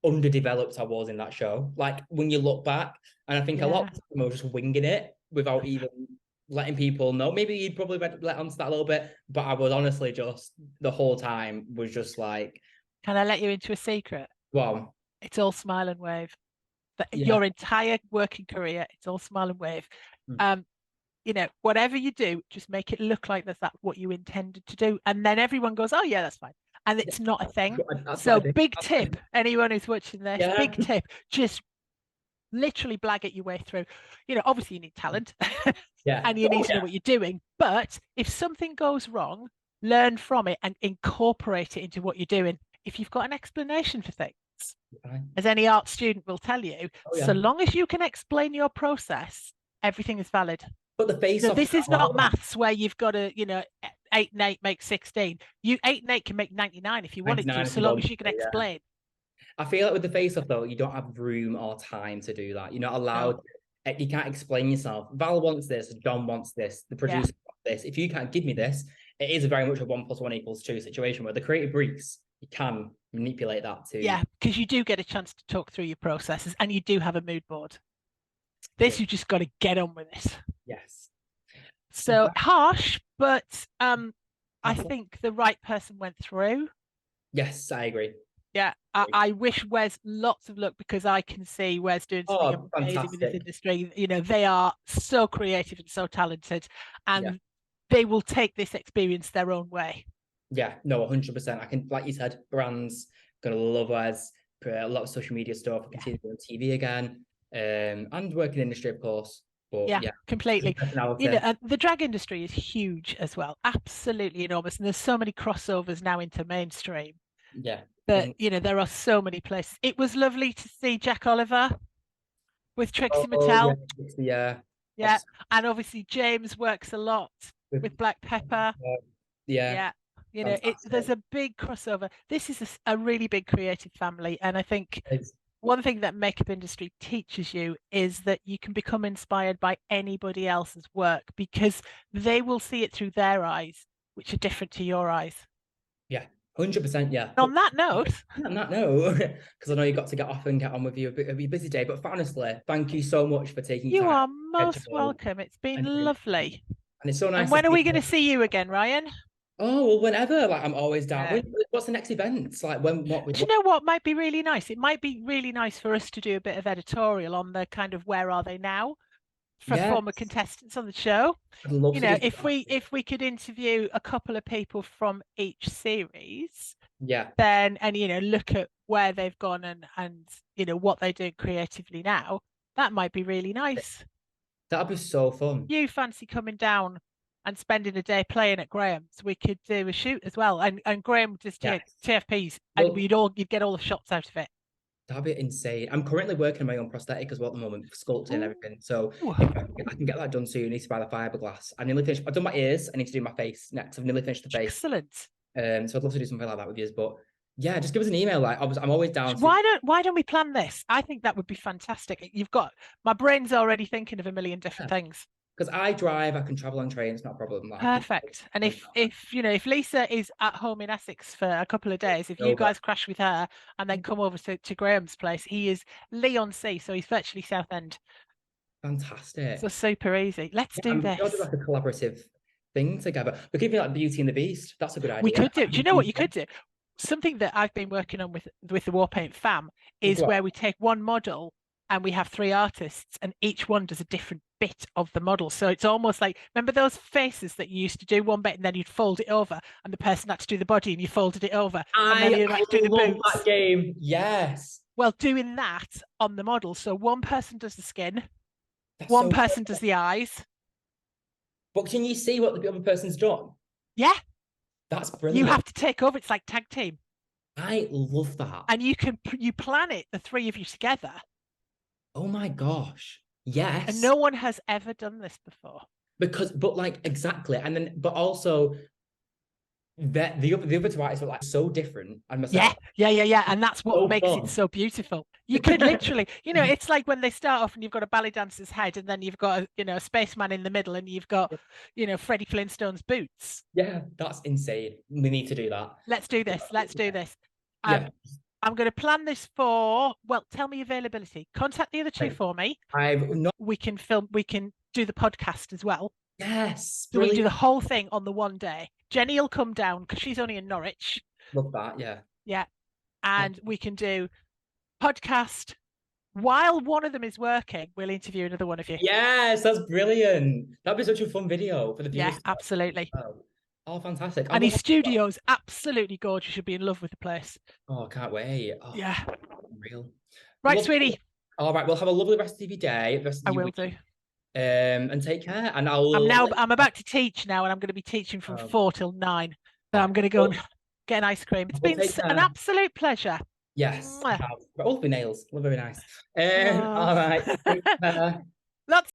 underdeveloped I was in that show. Like when you look back, and I think a lot of people were just winging it without even letting people know. Maybe you'd probably let onto that a little bit, but I was honestly just the whole time was just like. Can I let you into a secret? Well, it's all smile and wave. Your entire working career, it's all smile and wave. Whatever you do, just make it look like that's what you intended to do, and then everyone goes, "Oh yeah, that's fine." And it's not a thing. So big tip, anyone who's watching this, big tip, just literally blag it your way through. Obviously you need talent and you need to know what you're doing, but if something goes wrong, learn from it and incorporate it into what you're doing. If you've got an explanation for things, as any art student will tell you, so long as you can explain your process, everything is valid. But the face off, this is not maths where you've got to 8 and 8 make 16. 8 and 8 can make 99 if you wanted to, so long as you can explain. I feel like with the face-off, though, you don't have room or time to do that. You're not allowed. No. You can't explain yourself. Val wants this. Don wants this. The producer wants this. If you can't give me this, it is very much a 1 + 1 = 2 situation where the creative briefs, you can manipulate that too. Yeah, because you do get a chance to talk through your processes, and you do have a mood board. This, you've just got to get on with it. Yes. So harsh, but I think the right person went through. Yes, I agree. Yeah, I wish Wes lots of luck, because I can see Wes doing something amazing in this industry. They are so creative and so talented, and they will take this experience their own way. Yeah, no, 100%. I can, like you said, brands gonna love Wes. A lot of social media stuff. Continue on TV again, and working industry, of course. But, completely. The drag industry is huge as well, absolutely enormous, and there's so many crossovers now into mainstream. Yeah. But there are so many places. It was lovely to see Jack Oliver with Trixie Mattel. And obviously James works a lot with Black Pepper. You know, there's Fantastic. a big crossover. This is a really big creative family, and I think It's, one thing that makeup industry teaches you is that you can become inspired by anybody else's work because they will see it through their eyes, which are different to your eyes. yeah, 100%. Yeah. On that note, No, because I know you got to get off and get on with your busy day. But honestly, thank you so much for taking you time are to most schedule welcome. It's been and doing. lovely. And it's so And nice to when are see we going to you. see you again, Ryan? Oh, well, whenever. Like, I'm always down. Yeah. What's the next event? Like, when, Do you know what might be really nice? It might be really nice for us to do a bit of editorial on the kind of where are they now for former Yes, contestants on the show. I'd love You to do know, something. if we could interview a couple of people from each series, Yeah, then and look at where they've gone and what they're doing creatively now, that might be really nice. that'd be so fun. You fancy coming down and spending a day playing at Graham's? We could do a shoot as well, and Graham just Yes. TFPs, and Well, you'd get all the shots out of it. that'd be insane. I'm currently working on my own prosthetic as well at the moment, sculpting and Ooh. everything. So if I can get that done soon, I need to buy the fiberglass. I nearly finished. I've done my ears. I need to do my face next. I've nearly finished the face. Excellent. So I'd love to do something like that with you. But yeah, just give us an email. Like I'm always down to. Why don't we plan this? I think that would be fantastic. You've got my brain's already thinking of a million different things. Because I drive, I can travel on train. It's not a problem. Like, Perfect. And if Lisa is at home in Essex for a couple of days, if you over. guys crash with her and then come over to Graham's place, he is Leon C, so he's virtually Southend. So Fantastic. super easy. Let's Yeah, do we will do this. like a collaborative thing together. We could be like Beauty and the Beast. That's a good We idea. could do. Do you know what you could do? Something that I've been working on with the Warpaint fam Oh, is go on. where we take one model and we have three artists and each one does a different bit of the model. So it's almost like, remember those faces that you used to do one bit and then you'd fold it over and the person had to do the body and you folded it over and then I you had to do the love boots. that game. Yes. Well, doing that on the model. So one person does the skin, That's one so person cool. does the eyes. But can you see what the other person's done? Yeah, That's you brilliant. have to take over. It's like tag team. I love that. And you plan it, the three of you together. Oh my gosh. And Yes. no one has ever done this before. But like exactly. And then but also the other two artists were like so different and Yeah, myself. yeah. And that's what So makes it fun. so beautiful. You could literally, it's like when they start off and you've got a ballet dancer's head and then you've got a spaceman in the middle and you've got, Freddie Flintstone's boots. Yeah, that's insane. We need to do that. Let's do this. Let's do this. Yeah. I'm going to plan this for, well, tell me availability. Contact the other two for me. I've not. We can do the podcast as well. Yes. So we can do Brilliant. the whole thing on the one day. Jenny will come down because she's only in Norwich. Love that. Yeah. Yeah. And we can do podcast while one of them is working. We'll interview another one of you. Yes, that's brilliant. That'd be such a fun video for the viewers. Yeah, absolutely. Oh, fantastic. And his studio's absolutely gorgeous. You'll be in love with the place. Oh, I can't wait. Oh, yeah. Real. Right, Lovely. sweetie. All right. Well, have a lovely rest of your day. The rest of I your will week. do. And take care. And I'm about to teach now, and I'm going to be teaching from 4 till 9. So I'm going to go and get an ice cream. It's been an absolute pleasure. Yes. But all the nails. Look very nice. All right.